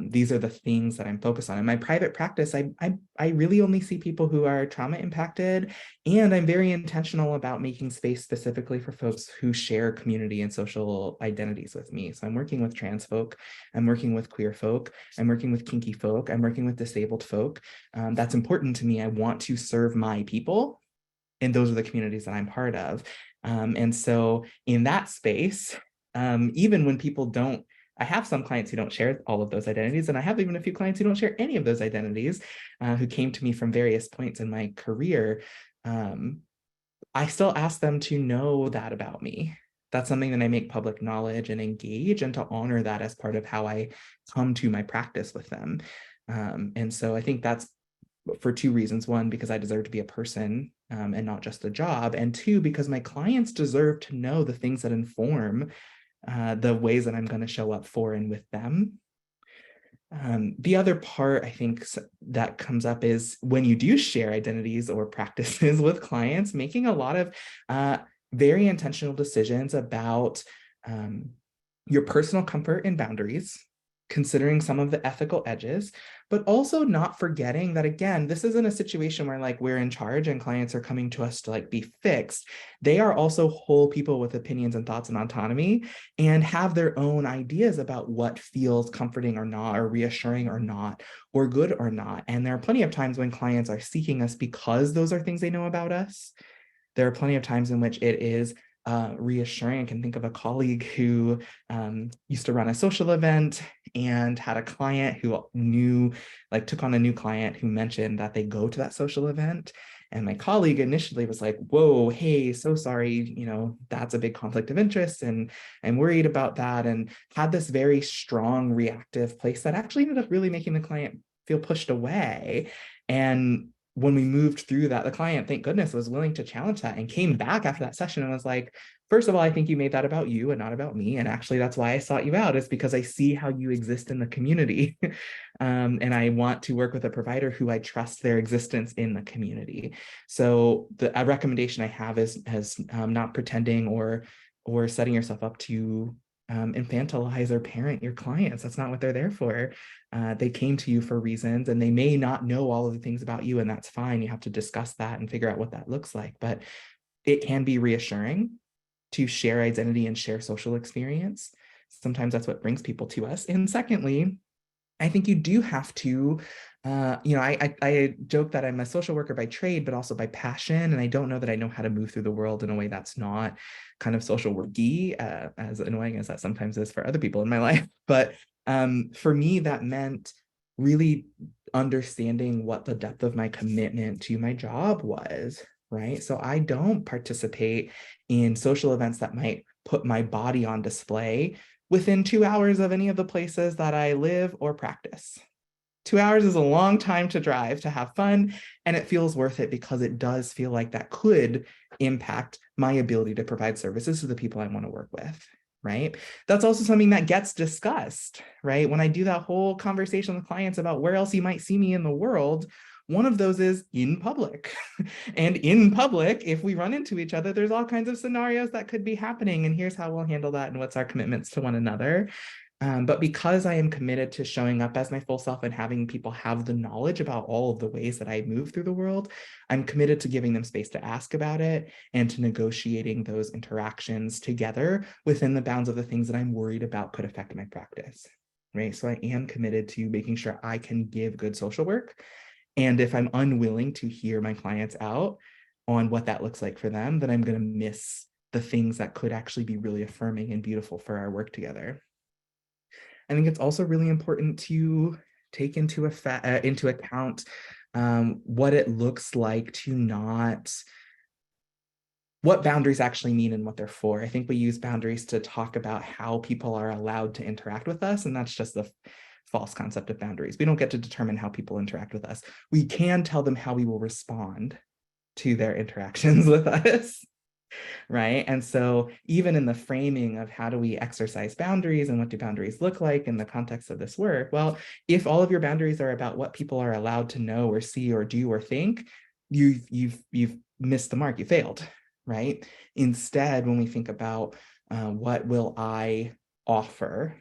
these are the things that I'm focused on. In my private practice, I really only see people who are trauma impacted, and I'm very intentional about making space specifically for folks who share community and social identities with me. So I'm working with trans folk, I'm working with queer folk, I'm working with kinky folk, I'm working with disabled folk. That's important to me. I want to serve my people, and those are the communities that I'm part of. And so in that space, even when people don't, I have some clients who don't share all of those identities, and I have even a few clients who don't share any of those identities, who came to me from various points in my career. I still ask them to know that about me. That's something that I make public knowledge and engage, and to honor that as part of how I come to my practice with them. And so I think that's for two reasons. One, because I deserve to be a person and not just a job. And two, because my clients deserve to know the things that inform the ways that I'm going to show up for and with them. The other part I think that comes up is when you do share identities or practices with clients, making a lot of very intentional decisions about your personal comfort and boundaries, considering some of the ethical edges, but also not forgetting that, again, this isn't a situation where like we're in charge and clients are coming to us to like be fixed. They are also whole people with opinions and thoughts and autonomy, and have their own ideas about what feels comforting or not, or reassuring or not, or good or not. And there are plenty of times when clients are seeking us because those are things they know about us. There are plenty of times in which it is reassuring. I can think of a colleague who used to run a social event and had a client who took on a new client who mentioned that they go to that social event. And my colleague initially was like, whoa, hey, so sorry, that's a big conflict of interest, and I'm worried about that, and had this very strong reactive place that actually ended up really making the client feel pushed away. And when we moved through that, the client, thank goodness, was willing to challenge that and came back after that session and was like, first of all, I think you made that about you and not about me. And actually, that's why I sought you out, is because I see how you exist in the community. And I want to work with a provider who I trust their existence in the community. So a recommendation I have is not pretending or setting yourself up to infantilize or parent your clients. That's not what they're there for. They came to you for reasons, and they may not know all of the things about you, and that's fine. You have to discuss that and figure out what that looks like. But it can be reassuring to share identity and share social experience. Sometimes that's what brings people to us. And secondly, I think you do have to, I joke that I'm a social worker by trade, but also by passion. And I don't know that I know how to move through the world in a way that's not kind of social worky, as annoying as that sometimes is for other people in my life. But for me, that meant really understanding what the depth of my commitment to my job was, right? So I don't participate in social events that might put my body on display within 2 hours of any of the places that I live or practice. 2 hours is a long time to drive to have fun, and it feels worth it because it does feel like that could impact my ability to provide services to the people I want to work with, right? That's also something that gets discussed, right? When I do that whole conversation with clients about where else you might see me in the world, one of those is in public. And in public, if we run into each other, there's all kinds of scenarios that could be happening. And here's how we'll handle that and what's our commitments to one another. But because I am committed to showing up as my full self and having people have the knowledge about all of the ways that I move through the world, I'm committed to giving them space to ask about it and to negotiating those interactions together within the bounds of the things that I'm worried about could affect my practice, right? So I am committed to making sure I can give good social work. And if I'm unwilling to hear my clients out on what that looks like for them, then I'm going to miss the things that could actually be really affirming and beautiful for our work together. I think it's also really important to take into account what it looks like to not, what boundaries actually mean and what they're for. I think we use boundaries to talk about how people are allowed to interact with us, and that's just the false concept of boundaries. We don't get to determine how people interact with us. We can tell them how we will respond to their interactions with us, right? And so even in the framing of how do we exercise boundaries and what do boundaries look like in the context of this work, well, if all of your boundaries are about what people are allowed to know or see or do or think, you've missed the mark, you failed, right? Instead, when we think about what will I offer,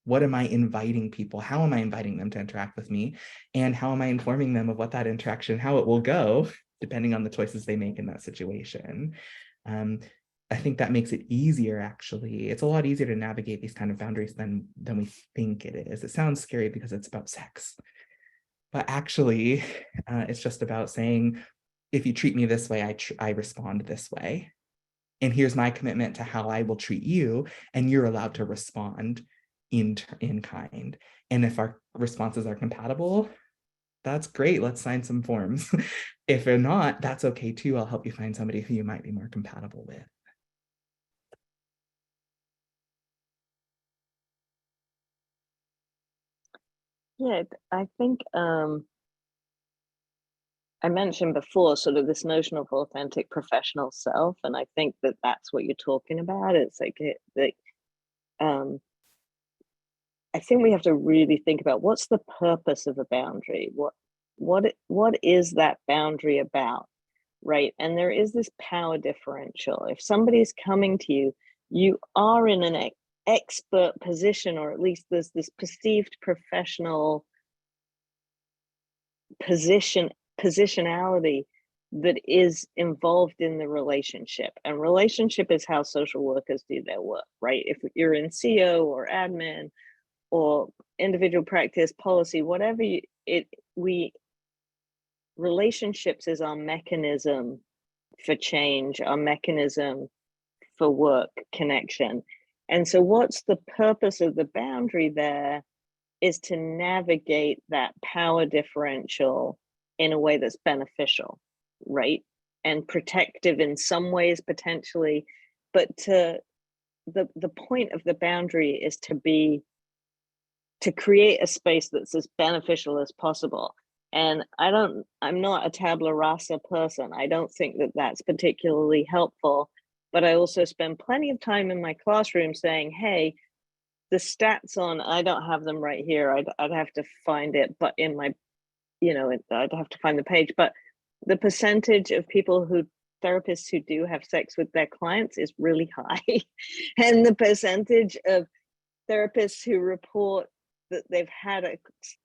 what am I inviting people? How am I inviting them to interact with me? And how am I informing them of what that interaction, how it will go, depending on the choices they make in that situation? I think that makes it easier, actually. It's a lot easier to navigate these kind of boundaries than we think it is. It sounds scary because it's about sex. But actually, it's just about saying, if you treat me this way, I respond this way. And here's my commitment to how I will treat you, and you're allowed to respond in kind. And if our responses are compatible, that's great. Let's sign some forms. If they're not, that's okay too. I'll help you find somebody who you might be more compatible with. Yeah, I think I mentioned before sort of this notion of authentic professional self, and I think that that's what you're talking about. It's like I think we have to really think about what's the purpose of a boundary. What is that boundary about, right? And there is this power differential. If somebody's coming to you, you are in an expert position, or at least there's this perceived professional positionality that is involved in the relationship. And relationship is how social workers do their work, right? If you're in CO or admin or individual practice, policy, whatever relationships is our mechanism for change, our mechanism for work connection. And so what's the purpose of the boundary there is to navigate that power differential in a way that's beneficial, right? And protective in some ways, potentially. But the point of the boundary is to create a space that's as beneficial as possible. And I'm not a tabula rasa person. I don't think that that's particularly helpful, but I also spend plenty of time in my classroom saying, hey, the stats on, I don't have them right here. I'd have to find it, but in my, I'd have to find the page, but the percentage of people who therapists who do have sex with their clients is really high. And the percentage of therapists who report that they've had a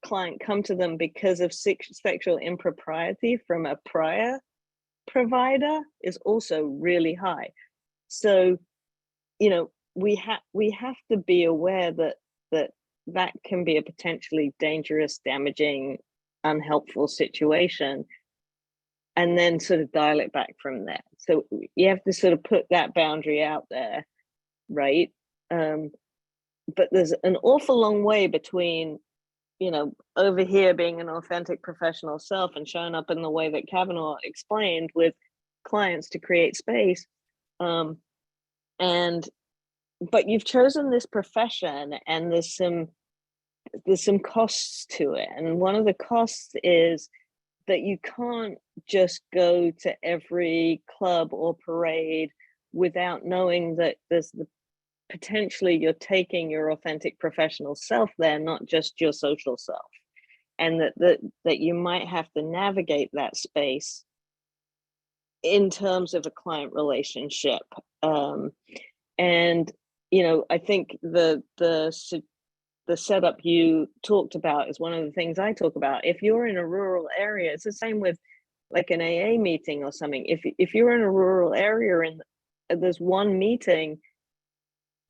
client come to them because of sexual impropriety from a prior provider is also really high. So, you know, we have to be aware that can be a potentially dangerous, damaging, unhelpful situation, and then sort of dial it back from there. So you have to sort of put that boundary out there, right? But there's an awful long way between, you know, over here being an authentic professional self and showing up in the way that Kavanaugh explained with clients to create space. But you've chosen this profession, and there's some costs to it. And one of the costs is that you can't just go to every club or parade without knowing that there's potentially you're taking your authentic professional self there, not just your social self, and that you might have to navigate that space in terms of a client relationship. And you know, I think the setup you talked about is one of the things I talk about. If you're in a rural area, it's the same with like an AA meeting or something. If you're in a rural area and there's one meeting,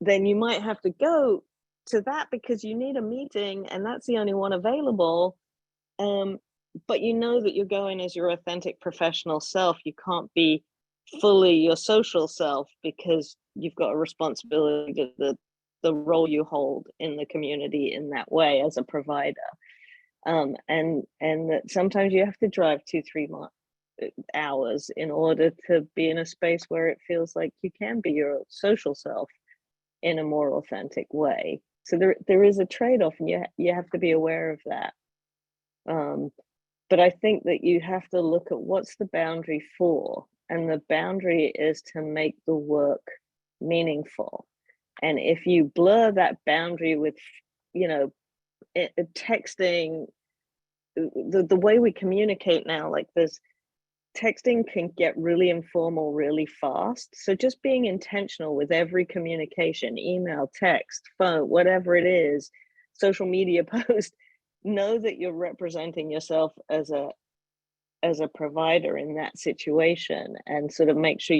then you might have to go to that because you need a meeting and that's the only one available. But you know that you're going as your authentic professional self. You can't be fully your social self because you've got a responsibility to the role you hold in the community in that way as a provider. And that sometimes you have to drive 2-3 hours in order to be in a space where it feels like you can be your social self in a more authentic way. So there is a trade-off, and you have to be aware of that. But I think that you have to look at what's the boundary for, and the boundary is to make the work meaningful. And if you blur that boundary with, you know, texting, the way we communicate now, like texting can get really informal really fast. So just being intentional with every communication, email, text, phone, whatever it is, social media post, know that you're representing yourself as a provider in that situation, and sort of make sure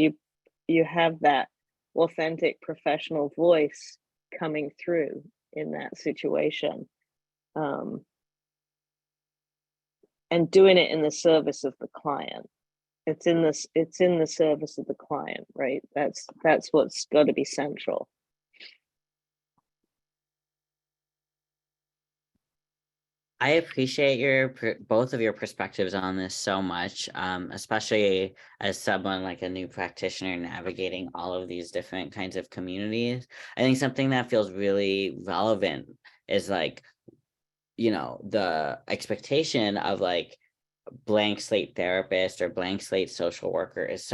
you have that authentic professional voice coming through in that situation, and doing it in the service of the client. It's in the service of the client, right? That's what's got to be central. I appreciate both of your perspectives on this so much, especially as someone like a new practitioner navigating all of these different kinds of communities. I think something that feels really relevant is like, you know, the expectation of like blank slate therapist or blank slate social worker is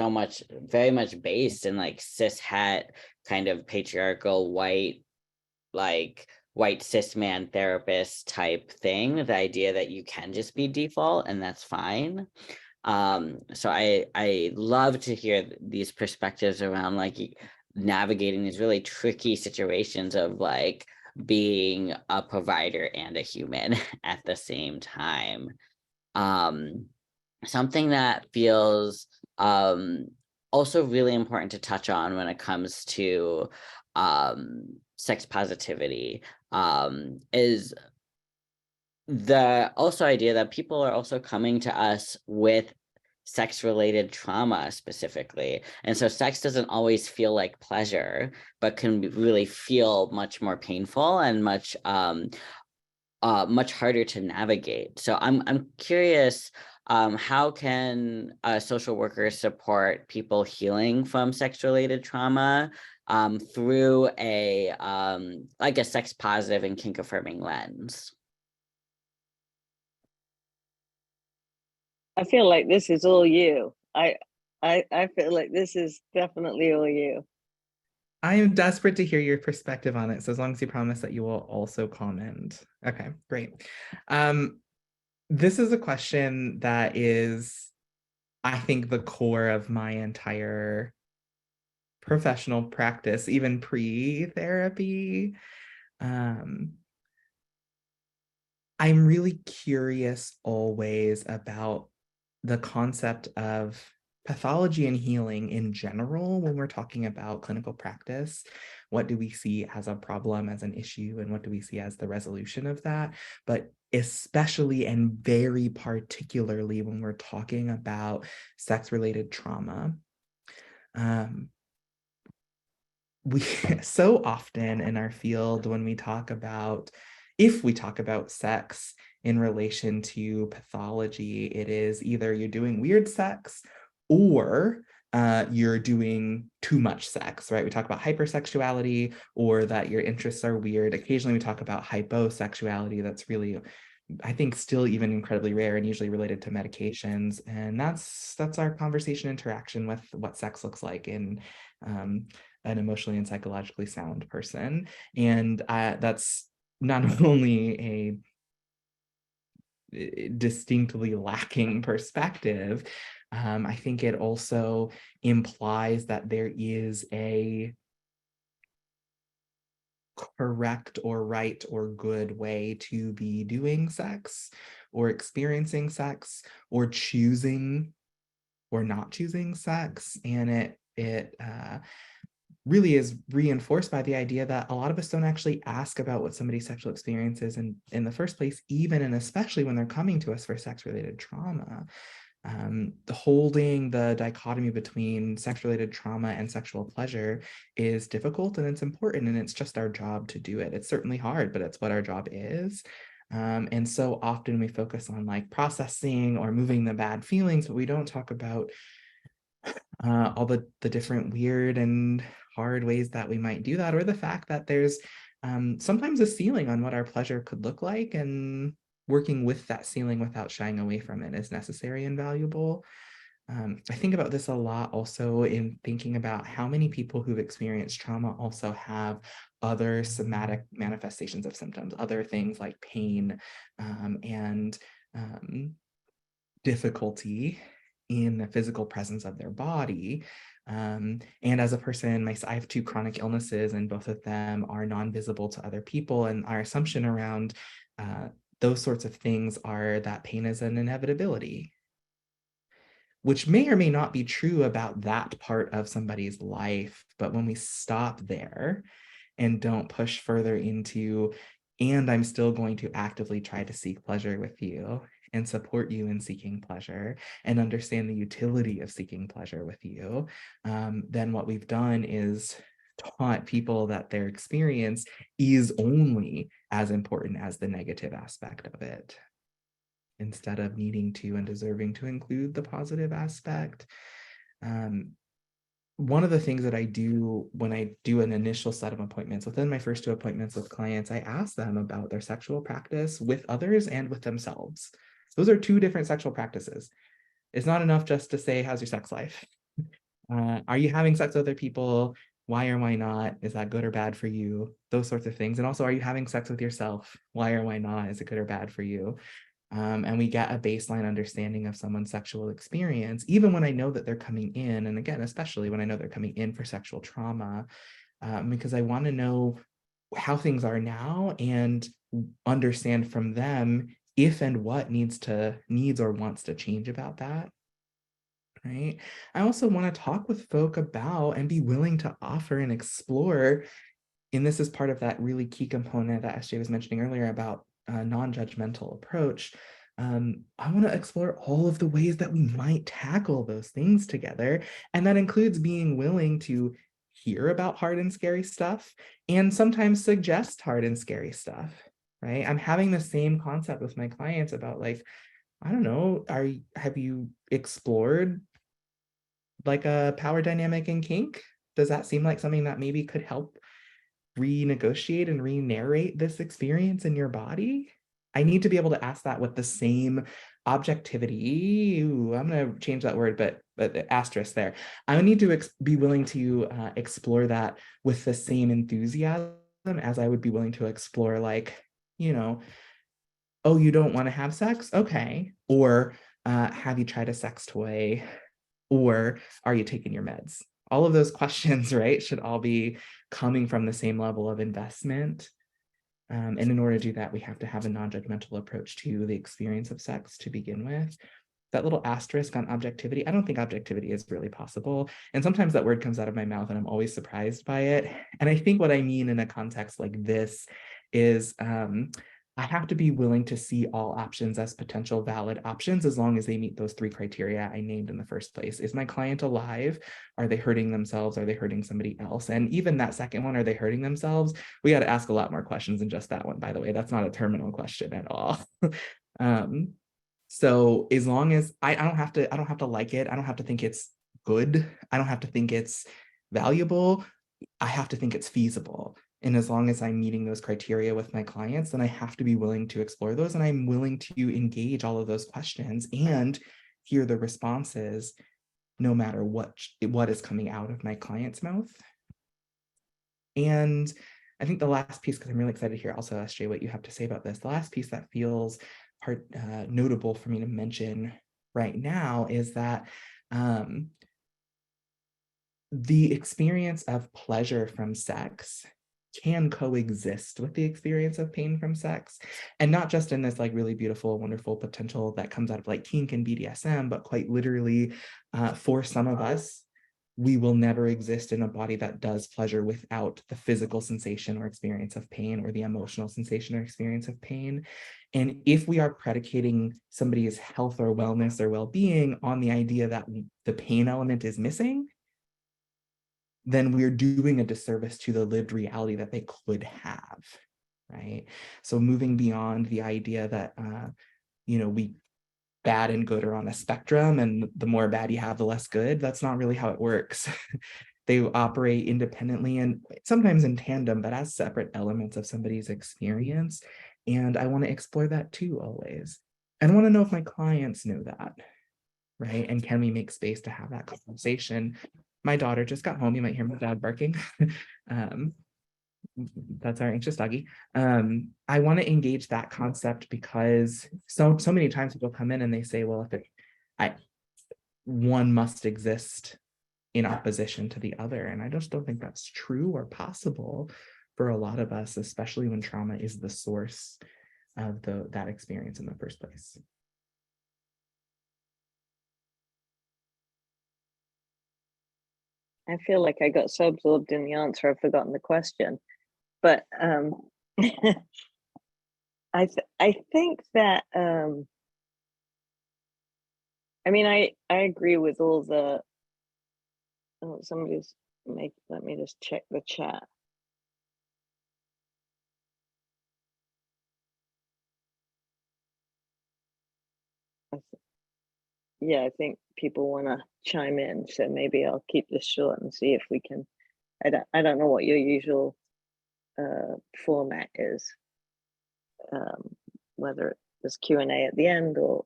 very much based in like cis het kind of patriarchal white cis man therapist type thing, the idea that you can just be default and that's fine. So I love to hear these perspectives around like navigating these really tricky situations of like being a provider and a human at the same time. Something that feels also really important to touch on when it comes to sex positivity is the also idea that people are also coming to us with sex-related trauma specifically. And so sex doesn't always feel like pleasure, but can really feel much more painful and much harder to navigate. So I'm curious, how can social workers support people healing from sex-related trauma through a like a sex positive and kink affirming lens? I feel like this is all you. I feel like this is definitely all you. I am desperate to hear your perspective on it. So as long as you promise that you will also comment. Okay, great. This is a question that is I think, the core of my entire professional practice, even pre-therapy. I'm really curious always about the concept of pathology and healing in general when we're talking about clinical practice. What do we see as a problem, as an issue, and what do we see as the resolution of that? But especially and very particularly when we're talking about sex-related trauma. We so often in our field, when we talk about, if we talk about sex in relation to pathology, it is either you're doing weird sex or you're doing too much sex, right? We talk about hypersexuality, or that your interests are weird. Occasionally we talk about hyposexuality. That's really, I think, still even incredibly rare and usually related to medications. And that's our conversation interaction with what sex looks like in an emotionally and psychologically sound person. And that's not only a distinctly lacking perspective, I think it also implies that there is a correct or right or good way to be doing sex or experiencing sex or choosing or not choosing sex. And it really is reinforced by the idea that a lot of us don't actually ask about what somebody's sexual experience is in the first place, even and especially when they're coming to us for sex-related trauma. Holding the dichotomy between sex-related trauma and sexual pleasure is difficult, and it's important, and it's just our job to do it. It's certainly hard, but it's what our job is. And so often we focus on like processing or moving the bad feelings, but we don't talk about all the different weird and hard ways that we might do that, or the fact that there's sometimes a ceiling on what our pleasure could look like, and working with that ceiling without shying away from it is necessary and valuable. I think about this a lot also in thinking about how many people who've experienced trauma also have other somatic manifestations of symptoms, other things like pain and difficulty in the physical presence of their body. And as a person, I have 2 chronic illnesses, and both of them are non-visible to other people. And our assumption around those sorts of things are that pain is an inevitability, which may or may not be true about that part of somebody's life. But when we stop there and don't push further into, and I'm still going to actively try to seek pleasure with you and support you in seeking pleasure and understand the utility of seeking pleasure with you, then what we've done is taught people that their experience is only as important as the negative aspect of it, instead of needing to and deserving to include the positive aspect. One of the things that I do when I do an initial set of appointments, within my first 2 appointments with clients, I ask them about their sexual practice with others and with themselves. Those are 2 different sexual practices. It's not enough just to say, how's your sex life? Are you having sex with other people? Why or why not? Is that good or bad for you? Those sorts of things. And also, are you having sex with yourself? Why or why not? Is it good or bad for you? And we get a baseline understanding of someone's sexual experience, even when I know that they're coming in. And again, especially when I know they're coming in for sexual trauma, because I want to know how things are now and understand from them if and what needs or wants to change about that. Right. I also want to talk with folk about and be willing to offer and explore. And this is part of that really key component that SJ was mentioning earlier about a non-judgmental approach. I want to explore all of the ways that we might tackle those things together. And that includes being willing to hear about hard and scary stuff and sometimes suggest hard and scary stuff, right? I'm having the same concept with my clients about, like, I don't know, have you explored like a power dynamic in kink? Does that seem like something that maybe could help renegotiate and re-narrate this experience in your body? I need to be able to ask that with the same objectivity. Ooh, I'm going to change that word, but the asterisk there. I need to be willing to explore that with the same enthusiasm as I would be willing to explore, like, oh, you don't want to have sex? Okay. Or have you tried a sex toy, or are you taking your meds? All of those questions, right, should all be coming from the same level of investment. And in order to do that, we have to have a non-judgmental approach to the experience of sex to begin with. That little asterisk on objectivity, I don't think objectivity is really possible. And sometimes that word comes out of my mouth and I'm always surprised by it. And I think what I mean in a context like this is I have to be willing to see all options as potential valid options as long as they meet those 3 criteria I named in the first place. Is my client alive? Are they hurting themselves? Are they hurting somebody else? And even that second one, are they hurting themselves? We got to ask a lot more questions than just that one, by the way. That's not a terminal question at all. So as long as I don't have to like it, I don't have to think it's good, I don't have to think it's valuable, I have to think it's feasible. And as long as I'm meeting those criteria with my clients, then I have to be willing to explore those, and I'm willing to engage all of those questions and hear the responses no matter what is coming out of my client's mouth. And I think the last piece, because I'm really excited to hear also, SJ, what you have to say about this, the last piece that feels notable for me to mention right now is that the experience of pleasure from sex can coexist with the experience of pain from sex, and not just in this like really beautiful, wonderful potential that comes out of like kink and BDSM, but quite literally for some of us, we will never exist in a body that does pleasure without the physical sensation or experience of pain, or the emotional sensation or experience of pain. And if we are predicating somebody's health or wellness or well-being on the idea that the pain element is missing, then we're doing a disservice to the lived reality that they could have, right? So moving beyond the idea that, we bad and good are on a spectrum, and the more bad you have, the less good. That's not really how it works. They operate independently and sometimes in tandem, but as separate elements of somebody's experience. And I want to explore that too, always. And I want to know if my clients know that, right? And can we make space to have that conversation? My daughter just got home. You might hear my dad barking. That's our anxious doggy. I want to engage that concept because so many times people come in and they say, well, one must exist in opposition to the other. And I just don't think that's true or possible for a lot of us, especially when trauma is the source of that experience in the first place. I feel like I got so absorbed in the answer, I've forgotten the question. But I think that I agree with all the. Oh, let me just check the chat. Yeah, I think people want to chime in, so maybe I'll keep this short and see if we can. I don't know what your usual format is, whether there's Q&A at the end or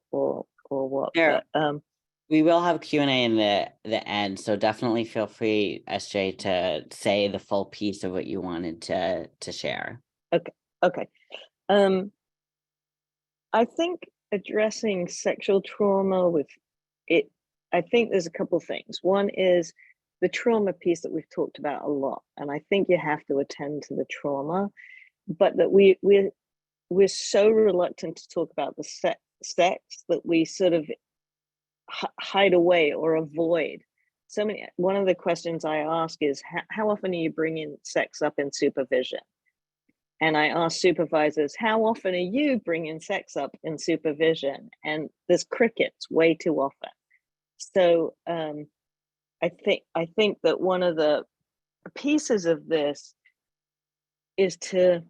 what. Yeah. But, we will have Q&A in the end, so definitely feel free, SJ, to say the full piece of what you wanted to share. Okay. I think addressing sexual trauma with it, I think there's a couple things. One is the trauma piece that we've talked about a lot, and I think you have to attend to the trauma, but that we're so reluctant to talk about the sex that we sort of hide away or avoid. One of the questions I ask is, how often are you bringing sex up in supervision? And I ask supervisors, how often are you bringing sex up in supervision? And there's crickets way too often. So I think that one of the pieces of this is to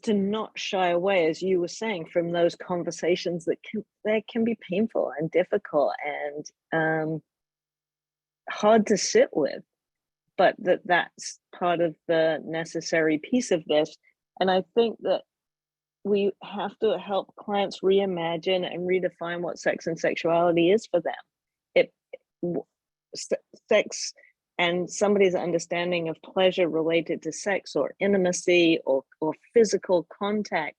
not shy away, as you were saying, from those conversations that can be painful and difficult and hard to sit with, but that's part of the necessary piece of this. And I think that we have to help clients reimagine and redefine what sex and sexuality is for them. Sex and somebody's understanding of pleasure related to sex or intimacy or physical contact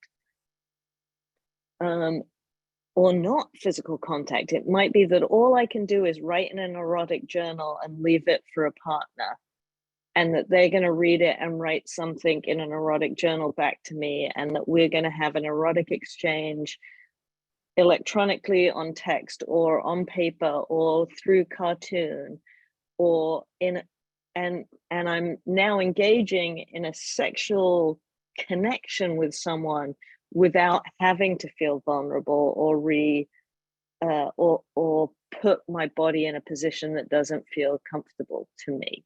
or not physical contact. It might be that all I can do is write in an erotic journal and leave it for a partner, and that they're going to read it and write something in an erotic journal back to me, and that we're going to have an erotic exchange electronically on text or on paper or through cartoon or in, and I'm now engaging in a sexual connection with someone without having to feel vulnerable or or put my body in a position that doesn't feel comfortable to me.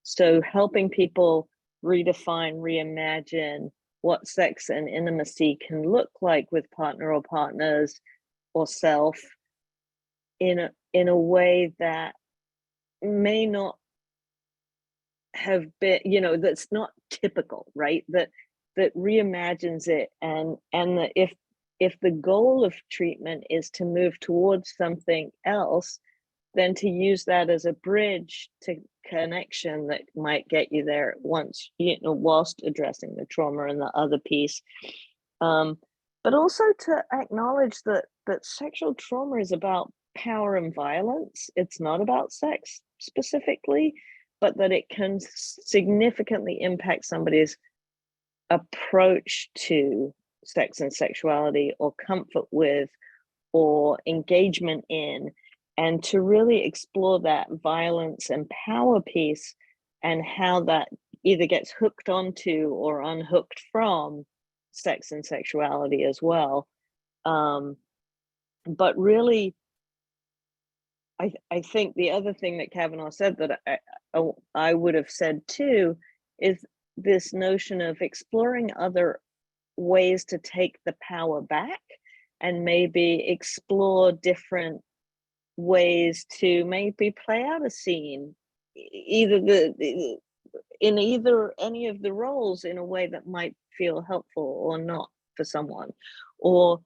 So helping people redefine, reimagine what sex and intimacy can look like with partner or partners or self in a way that may not have been, you know, that's not typical, right? That reimagines it, and that if the goal of treatment is to move towards something else, then to use that as a bridge to connection that might get you there once, you know, whilst addressing the trauma and the other piece. But also to acknowledge that sexual trauma is about power and violence. It's not about sex specifically, but that it can significantly impact somebody's approach to sex and sexuality, or comfort with, or engagement in, and to really explore that violence and power piece and how that either gets hooked onto or unhooked from sex and sexuality as well. But really, I think the other thing that Kavanaugh said that I would have said too is this notion of exploring other ways to take the power back, and maybe explore different ways to maybe play out a scene, either in any of the roles, in a way that might feel helpful or not for someone, or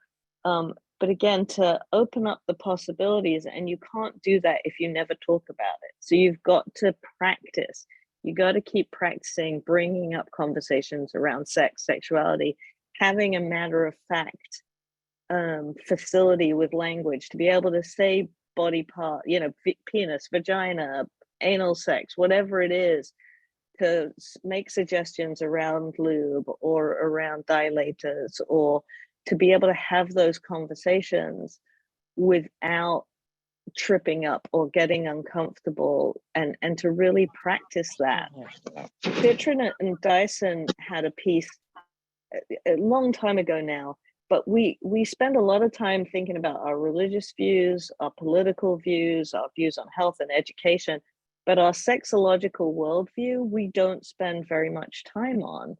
but again, to open up the possibilities. And you can't do that if you never talk about it. So you've got to practice. You got to keep practicing bringing up conversations around sex, sexuality, having a matter of fact facility with language to be able to say body part, you know, penis, vagina, anal sex, whatever it is, to make suggestions around lube or around dilators, or to be able to have those conversations without tripping up or getting uncomfortable, and to really practice that. Fitrin and Dyson had a piece a long time ago now, but we spend a lot of time thinking about our religious views, our political views, our views on health and education, but our sexological worldview, we don't spend very much time on.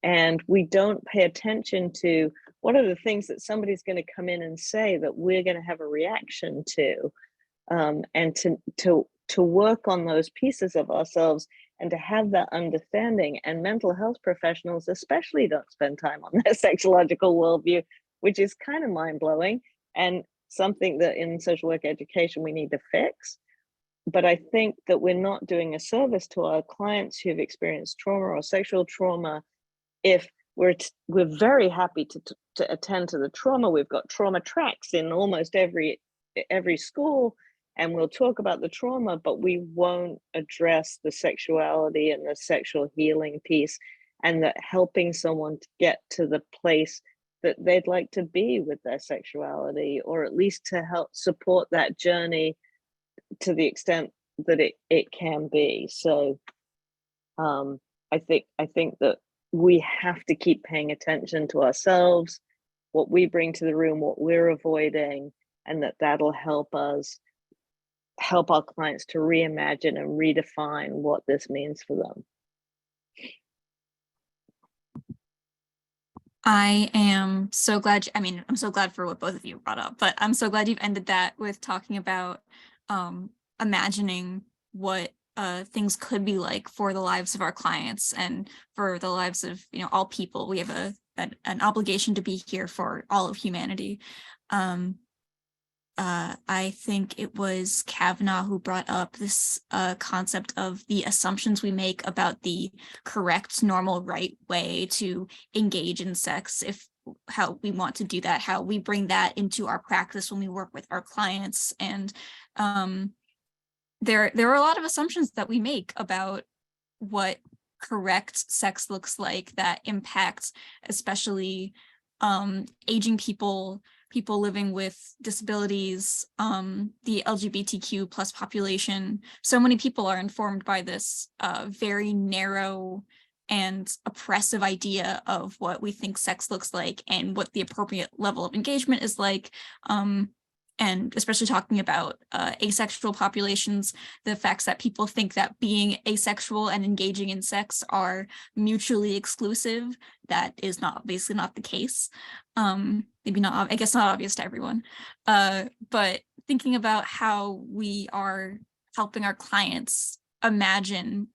And we don't pay attention to what are the things that somebody's going to come in and say that we're going to have a reaction to, and to work on those pieces of ourselves and to have that understanding. And mental health professionals especially don't spend time on their sexological worldview, which is kind of mind-blowing, and something that in social work education we need to fix. But I think that we're not doing a service to our clients who've experienced trauma or sexual trauma if we're very happy to attend to the trauma. We've got trauma tracks in almost every school, and we'll talk about the trauma, but we won't address the sexuality and the sexual healing piece, and that helping someone to get to the place that they'd like to be with their sexuality, or at least to help support that journey to the extent that it can be. So I think that we have to keep paying attention to ourselves, what we bring to the room, what we're avoiding, and that'll help us help our clients to reimagine and redefine what this means for them. I am so glad, I'm so glad for what both of you brought up, but I'm so glad you've ended that with talking about imagining what things could be like for the lives of our clients and for the lives of, you know, all people. We have an obligation to be here for all of humanity. I think it was Kavanaugh who brought up this concept of the assumptions we make about the correct, normal, right way to engage in sex. If we want to do that, how we bring that into our practice when we work with our clients. And there are a lot of assumptions that we make about what correct sex looks like that impacts especially aging people, people living with disabilities, the LGBTQ plus population. So many people are informed by this very narrow and oppressive idea of what we think sex looks like and what the appropriate level of engagement is like. And especially talking about asexual populations, the facts that people think that being asexual and engaging in sex are mutually exclusive, that is obviously not the case. Maybe not, I guess not obvious to everyone. But thinking about how we are helping our clients imagine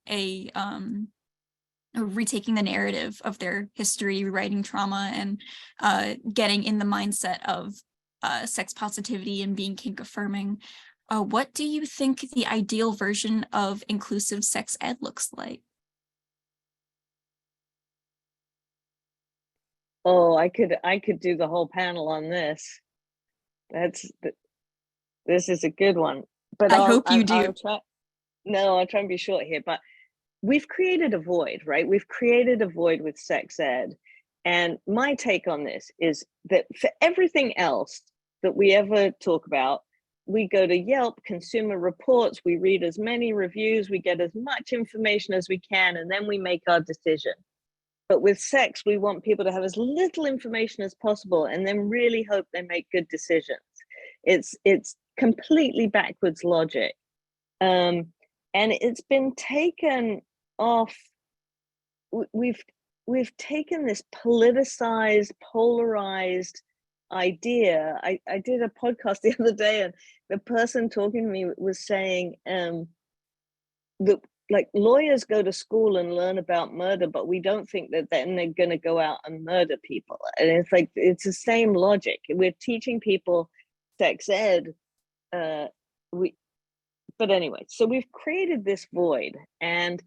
retaking the narrative of their history, rewriting trauma, and getting in the mindset of sex positivity and being kink affirming. What do you think the ideal version of inclusive sex ed looks like? Oh, I could do the whole panel on this. This is a good one. But I hope you do. I'll try and be short here, but we've created a void, right? We've created a void with sex ed. And my take on this is that for everything else that we ever talk about, we go to Yelp, Consumer Reports, we read as many reviews, we get as much information as we can, and then we make our decision. But with sex, we want people to have as little information as possible and then really hope they make good decisions. It's completely backwards logic. And it's been taken off. We've taken this politicized, polarized idea. I did a podcast the other day, and the person talking to me was saying that like lawyers go to school and learn about murder, but we don't think that then they're going to go out and murder people. And it's like, it's the same logic. We're teaching people sex ed. But anyway, so we've created this void, and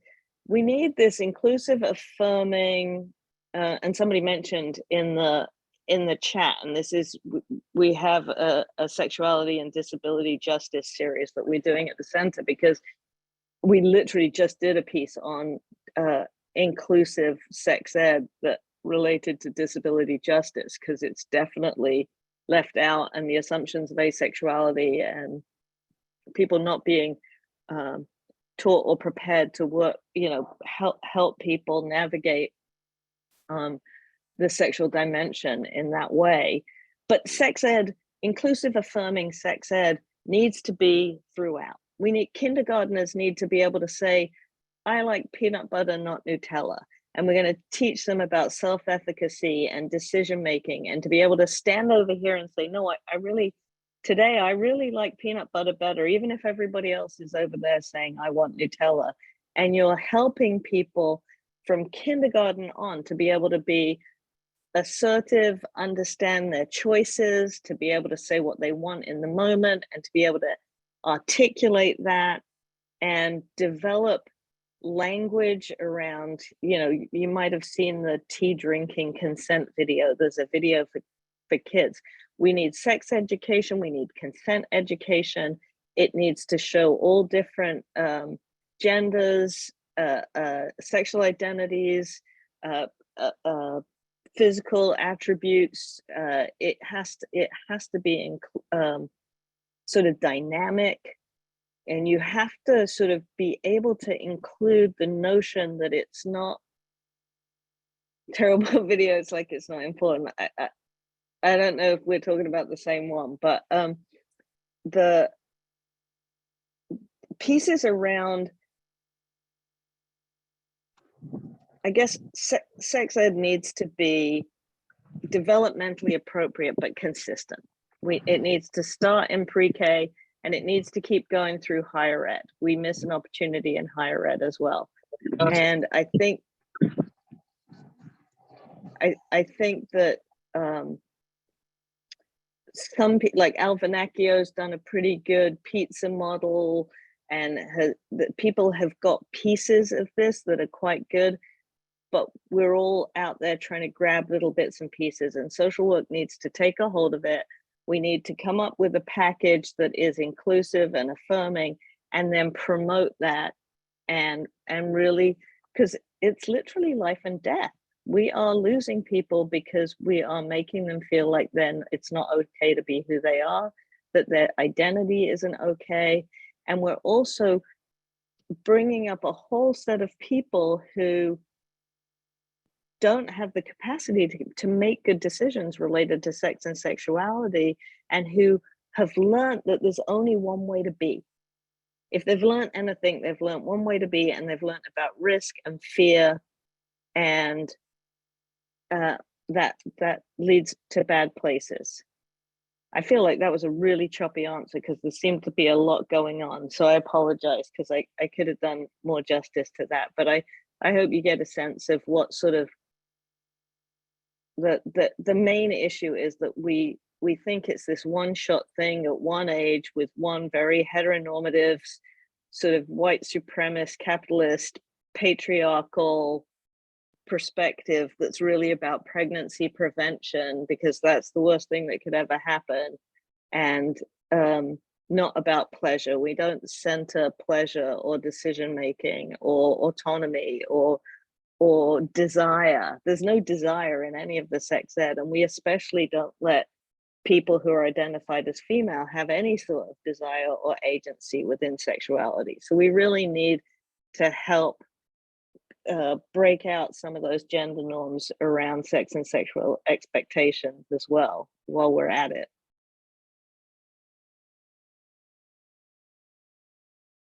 we need this inclusive, affirming, and somebody mentioned in the chat, and this is, we have a sexuality and disability justice series that we're doing at the center, because we literally just did a piece on inclusive sex ed that related to disability justice, because it's definitely left out, and the assumptions of asexuality and people not being taught or prepared to work, help people navigate the sexual dimension in that way. But sex ed, inclusive, affirming sex ed needs to be throughout. Kindergartners need to be able to say, I like peanut butter, not Nutella. And we're going to teach them about self-efficacy and decision-making, and to be able to stand over here and say, no, today I really like peanut butter better, even if everybody else is over there saying, I want Nutella. And you're helping people from kindergarten on to be able to be assertive, understand their choices, to be able to say what they want in the moment, and to be able to articulate that and develop language around, you might have seen the tea drinking consent video. There's a video for kids. We need sex education, we need consent education. It needs to show all different genders, sexual identities, physical attributes. It has to be sort of dynamic, and you have to sort of be able to include the notion that it's not terrible video. It's like it's not important. I don't know if we're talking about the same one, but the pieces around, I guess, sex ed needs to be developmentally appropriate but consistent. It needs to start in pre-K, and it needs to keep going through higher ed. We miss an opportunity in higher ed as well. And I think that some people, like Al Vernacchio's done a pretty good pizza model, and people have got pieces of this that are quite good. but we're all out there trying to grab little bits and pieces, and social work needs to take a hold of it. We need to come up with a package that is inclusive and affirming, and then promote that, and really, because it's literally life and death. We are losing people because we are making them feel like then it's not okay to be who they are, that their identity isn't okay. And we're also bringing up a whole set of people who don't have the capacity to make good decisions related to sex and sexuality, and who have learned that there's only one way to be. If they've learned anything, they've learned one way to be, and they've learned about risk and fear, and that leads to bad places. I feel like that was a really choppy answer because there seemed to be a lot going on. So I apologize, because I could have done more justice to that. But I hope you get a sense of what sort of the main issue is, that we think it's this one-shot thing at one age with one very heteronormative, sort of white supremacist, capitalist, patriarchal perspective that's really about pregnancy prevention, because that's the worst thing that could ever happen, and not about pleasure. We don't center pleasure or decision making or autonomy or desire. There's no desire in any of the sex ed, and we especially don't let people who are identified as female have any sort of desire or agency within sexuality. So we really need to help break out some of those gender norms around sex and sexual expectations as well, while we're at it.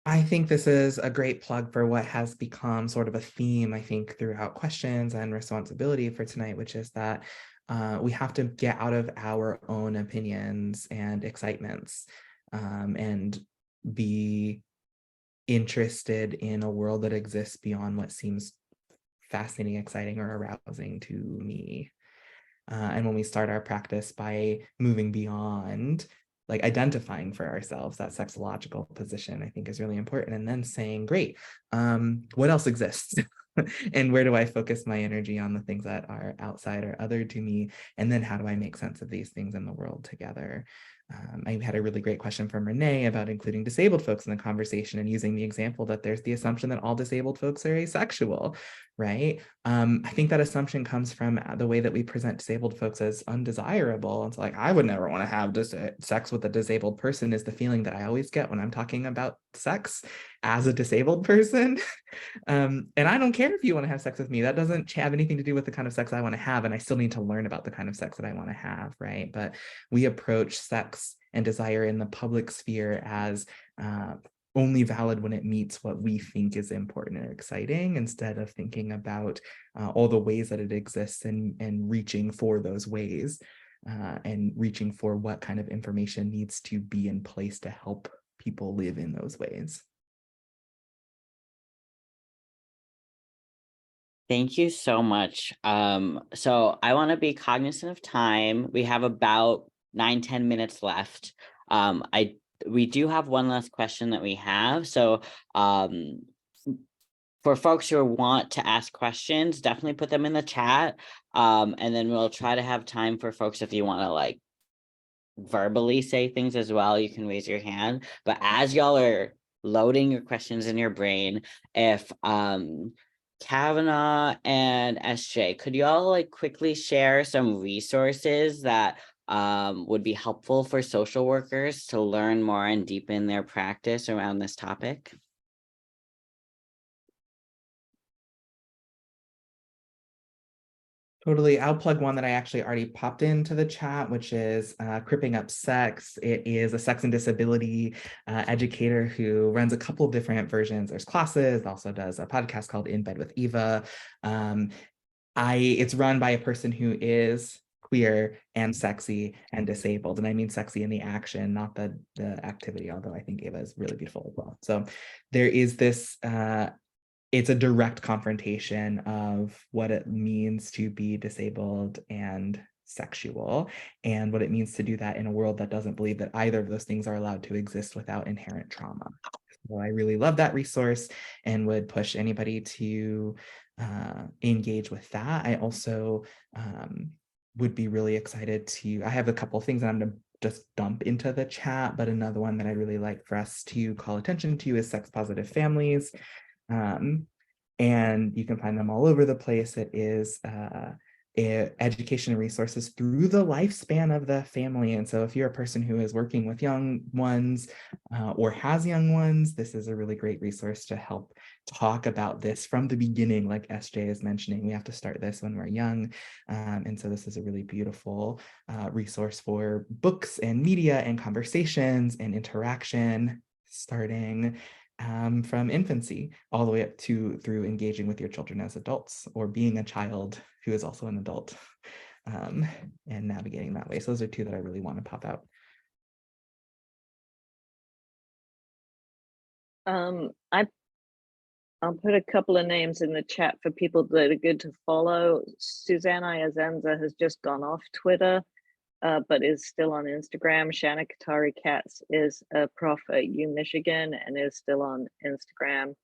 I think this is a great plug for what has become sort of a theme, I think, throughout questions and responsibility for tonight, which is that we have to get out of our own opinions and excitements, and be interested in a world that exists beyond what seems fascinating, exciting, or arousing to me. And when we start our practice by moving beyond, like identifying for ourselves that sexological position, I think is really important. And then saying, great, what else exists? And where do I focus my energy on the things that are outside or other to me? And then how do I make sense of these things in the world together? I had a really great question from Renee about including disabled folks in the conversation and using the example that there's the assumption that all disabled folks are asexual, right? I think that assumption comes from the way that we present disabled folks as undesirable. It's like, I would never want to have sex with a disabled person, is the feeling that I always get when I'm talking about sex as a disabled person. And I don't care if you want to have sex with me. That doesn't have anything to do with the kind of sex I want to have. And I still need to learn about the kind of sex that I want to have, right? But we approach sex and desire in the public sphere as only valid when it meets what we think is important and exciting, instead of thinking about all the ways that it exists and reaching for those ways, and reaching for what kind of information needs to be in place to help people live in those ways. Thank you so much. So I want to be cognizant of time. We have about 9-10 minutes left. We do have one last question that we have. So for folks who want to ask questions, definitely put them in the chat. And then we'll try to have time for folks, if you want to like verbally say things as well, you can raise your hand. But as y'all are loading your questions in your brain, if Kavanaugh and SJ, could you all like quickly share some resources that would be helpful for social workers to learn more and deepen their practice around this topic? Totally. I'll plug one that I actually already popped into the chat, which is Cripping Up Sex. It is a sex and disability educator who runs a couple of different versions. There's classes, also does a podcast called In Bed with Eva. It's run by a person who is queer and sexy and disabled. And I mean sexy in the action, not the activity, although I think Eva is really beautiful as well. So there is this it's a direct confrontation of what it means to be disabled and sexual, and what it means to do that in a world that doesn't believe that either of those things are allowed to exist without inherent trauma. So I really love that resource and would push anybody to engage with that. I also would be really excited to, I have a couple of things that I'm going to just dump into the chat, but another one that I really like for us to call attention to is sex positive families. And you can find them all over the place. It is education and resources through the lifespan of the family. And so if you're a person who is working with young ones or has young ones, this is a really great resource to help talk about this from the beginning. Like SJ is mentioning, we have to start this when we're young. And so this is a really beautiful resource for books and media and conversations and interaction starting from infancy all the way up to through engaging with your children as adults or being a child who is also an adult and navigating that way. So those are two that I really want to pop out. I'll put a couple of names in the chat for people that are good to follow. Suzanne Iazenza has just gone off Twitter, but is still on Instagram. Shanna Katari Katz is a prof at U Michigan and is still on Instagram.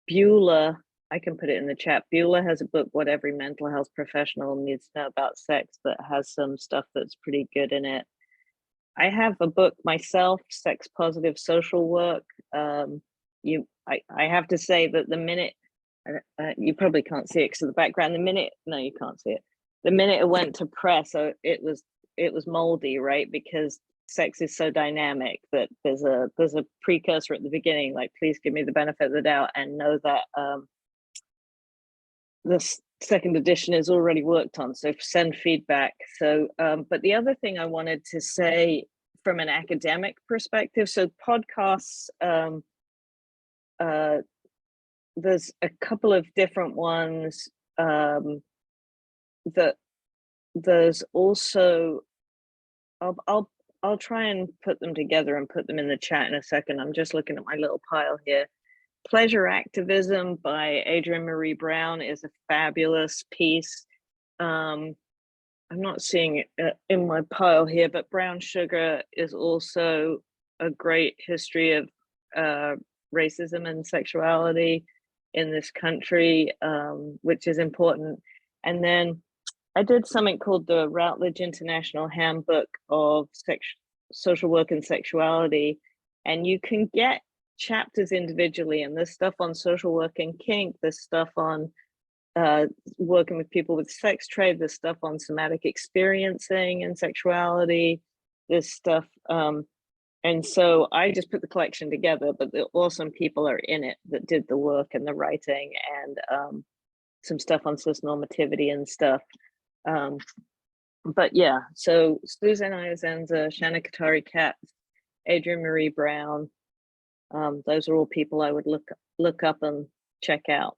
Beulah, I can put it in the chat. Beulah has a book, What Every Mental Health Professional Needs to Know About Sex, that has some stuff that's pretty good in it. I have a book myself, Sex Positive Social Work. I have to say that the minute, you probably can't see it because of the background, no, you can't see it. The minute it went to press, so it was moldy, right? Because sex is so dynamic that there's a precursor at the beginning, like, please give me the benefit of the doubt and know that the second edition is already worked on, so send feedback. So but the other thing I wanted to say from an academic perspective, so podcasts, there's a couple of different ones that there's also, I'll try and put them together and put them in the chat in a second. I'm just looking at my little pile here. Pleasure Activism by Adrienne Marie Brown is a fabulous piece. I'm not seeing it in my pile here, but Brown Sugar is also a great history of racism and sexuality in this country, which is important. And then I did something called the Routledge International Handbook of Social Work and Sexuality, and you can get chapters individually, and there's stuff on social work and kink, there's stuff on working with people with sex trade, there's stuff on somatic experiencing and sexuality, there's stuff, and so I just put the collection together, but the awesome people are in it that did the work and the writing, and some stuff on cisnormativity and stuff. But yeah, so Susan Iazenza, Shanna Katari Katz, Adrienne Marie Brown, those are all people I would look up and check out.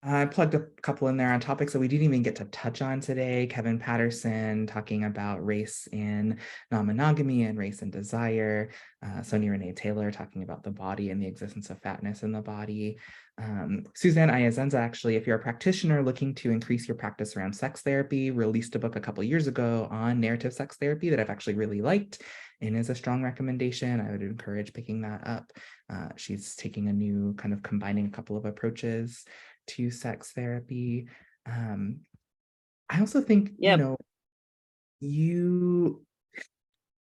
I plugged a couple in there on topics that we didn't even get to touch on today. Kevin Patterson talking about race in non-monogamy and race and desire. Sonia Renee Taylor talking about the body and the existence of fatness in the body. Suzanne Iazenza, actually, if you're a practitioner looking to increase your practice around sex therapy, released a book a couple years ago on narrative sex therapy that I've actually really liked and is a strong recommendation. I would encourage picking that up. She's taking a new kind of combining a couple of approaches to sex therapy. I also think, Yep.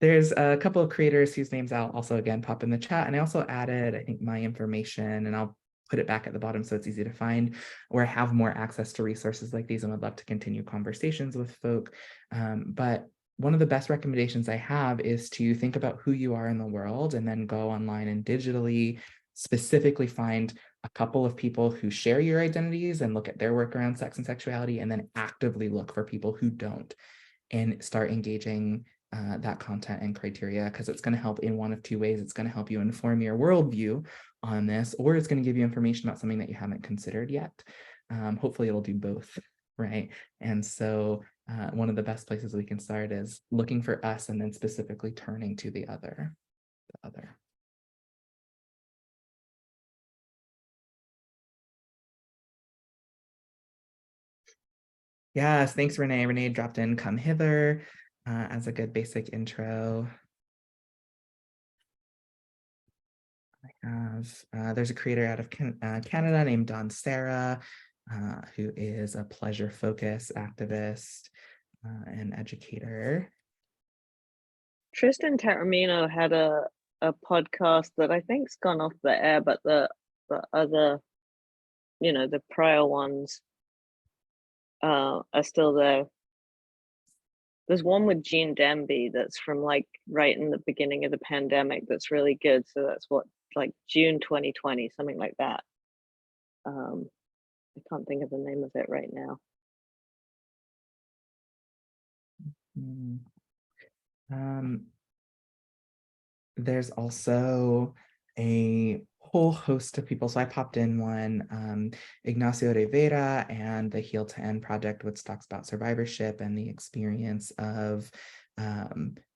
There's a couple of creators whose names I'll also again pop in the chat, and I also added, I think, my information, and I'll put it back at the bottom so it's easy to find, where I have more access to resources like these and would love to continue conversations with folk. But one of the best recommendations I have is to think about who you are in the world and then go online and digitally specifically find a couple of people who share your identities and look at their work around sex and sexuality, and then actively look for people who don't and start engaging that content and criteria, because it's going to help in one of two ways. It's going to help you inform your worldview on this, or it's going to give you information about something that you haven't considered yet. Hopefully it'll do both, right? And so one of the best places we can start is looking for us and then specifically turning to the other. Yes, thanks, Renee. Renee dropped in "come hither" as a good basic intro. I have, there's a creator out of Canada named Don Sarah, who is a pleasure focus activist and educator. Tristan Taormino had a podcast that I think's gone off the air, but the other, you know, the prior ones are still there. There's one with Gene Demby that's from like right in the beginning of the pandemic that's really good. So that's what, like June 2020, something like that. I can't think of the name of it right now. There's also a whole host of people. So I popped in one, Ignacio Rivera and the Heal to End project, which talks about survivorship and the experience of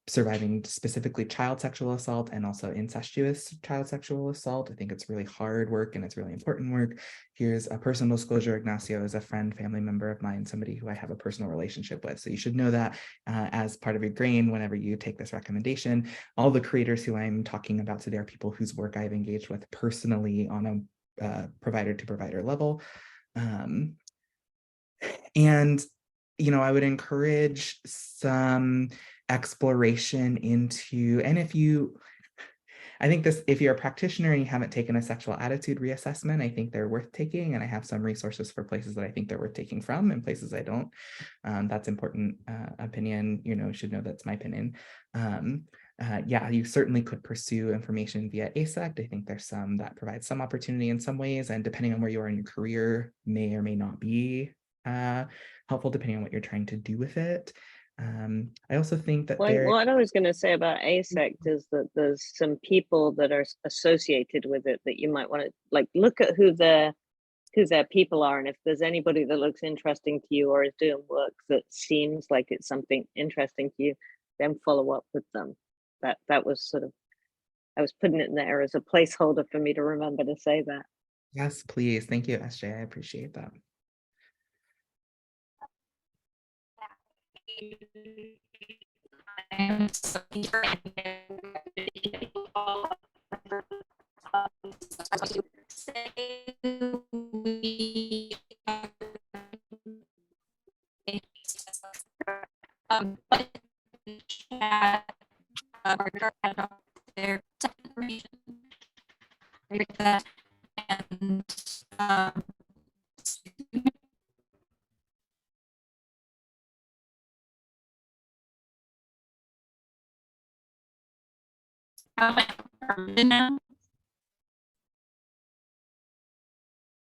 surviving specifically child sexual assault and also incestuous child sexual assault. I think it's really hard work and it's really important work. Here's a personal disclosure. Ignacio is a friend, family member of mine, somebody who I have a personal relationship with. So you should know that as part of your grain whenever you take this recommendation. All the creators who I'm talking about today are people whose work I've engaged with personally on a provider to provider level. And, you know, I would encourage some exploration into, and I think this, if you're a practitioner and you haven't taken a sexual attitude reassessment, I think they're worth taking. And I have some resources for places that I think they're worth taking from and places I don't. That's important opinion, you know, should know that's my opinion. Yeah, you certainly could pursue information via ASECT. I think there's some that provide some opportunity in some ways, and depending on where you are in your career, may or may not be helpful depending on what you're trying to do with it. I also think that What I was going to say about ASECT is that there's some people that are associated with it that you might want to like look at who their people are, and if there's anybody that looks interesting to you or is doing work that seems like it's something interesting to you, then follow up with them. That was sort of, I was putting it in there as a placeholder for me to remember to say that. Yes, please. Thank you, SJ. I appreciate that.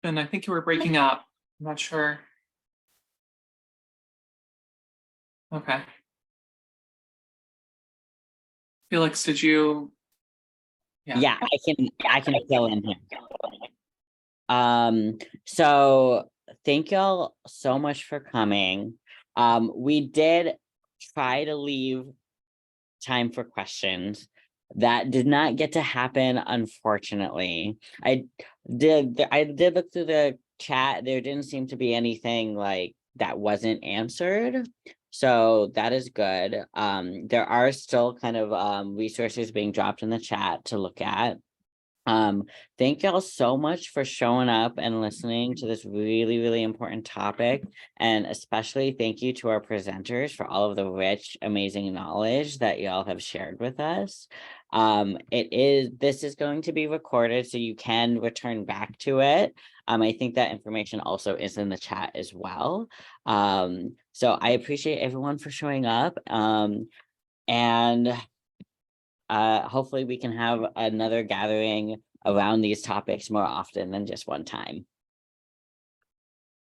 And I think you were breaking up. I'm not sure. Okay. Felix, did you? Yeah, I can fill in here. So thank y'all so much for coming. We did try to leave time for questions. That did not get to happen, unfortunately. I did look through the chat. There didn't seem to be anything like that wasn't answered. So that is good. There are still kind of resources being dropped in the chat to look at. Thank y'all so much for showing up and listening to this really, really important topic. And especially thank you to our presenters for all of the rich, amazing knowledge that y'all have shared with us. This is going to be recorded, so you can return back to it. I think that information also is in the chat as well. So I appreciate everyone for showing up. And hopefully we can have another gathering around these topics more often than just one time.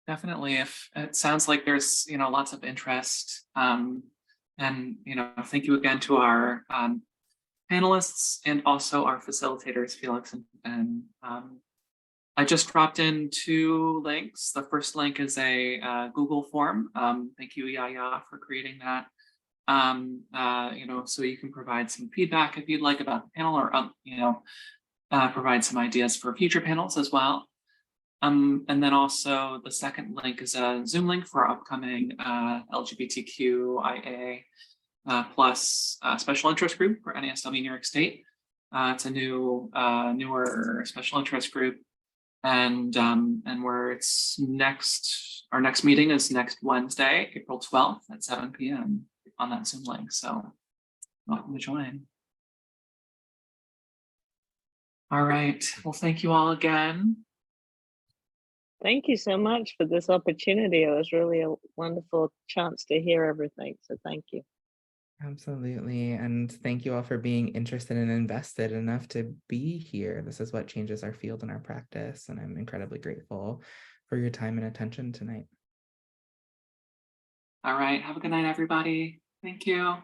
Definitely. If it sounds like there's, you know, lots of interest, and, you know, thank you again to our panelists and also our facilitators, Felix and I just dropped in 2 links. The first link is a Google form. Thank you, Yaya, for creating that. You know, so you can provide some feedback if you'd like about the panel, or you know, provide some ideas for future panels as well. And then also the second link is a Zoom link for our upcoming LGBTQIA plus special interest group for NASW New York State. It's a newer special interest group, and where it's our next meeting is next Wednesday, April 12th at 7 p.m. on that Zoom link. So welcome to join. All right. Well, thank you all again. Thank you so much for this opportunity. It was really a wonderful chance to hear everything. So thank you. Absolutely. And thank you all for being interested and invested enough to be here. This is what changes our field and our practice. And I'm incredibly grateful for your time and attention tonight. All right. Have a good night, everybody. Thank you.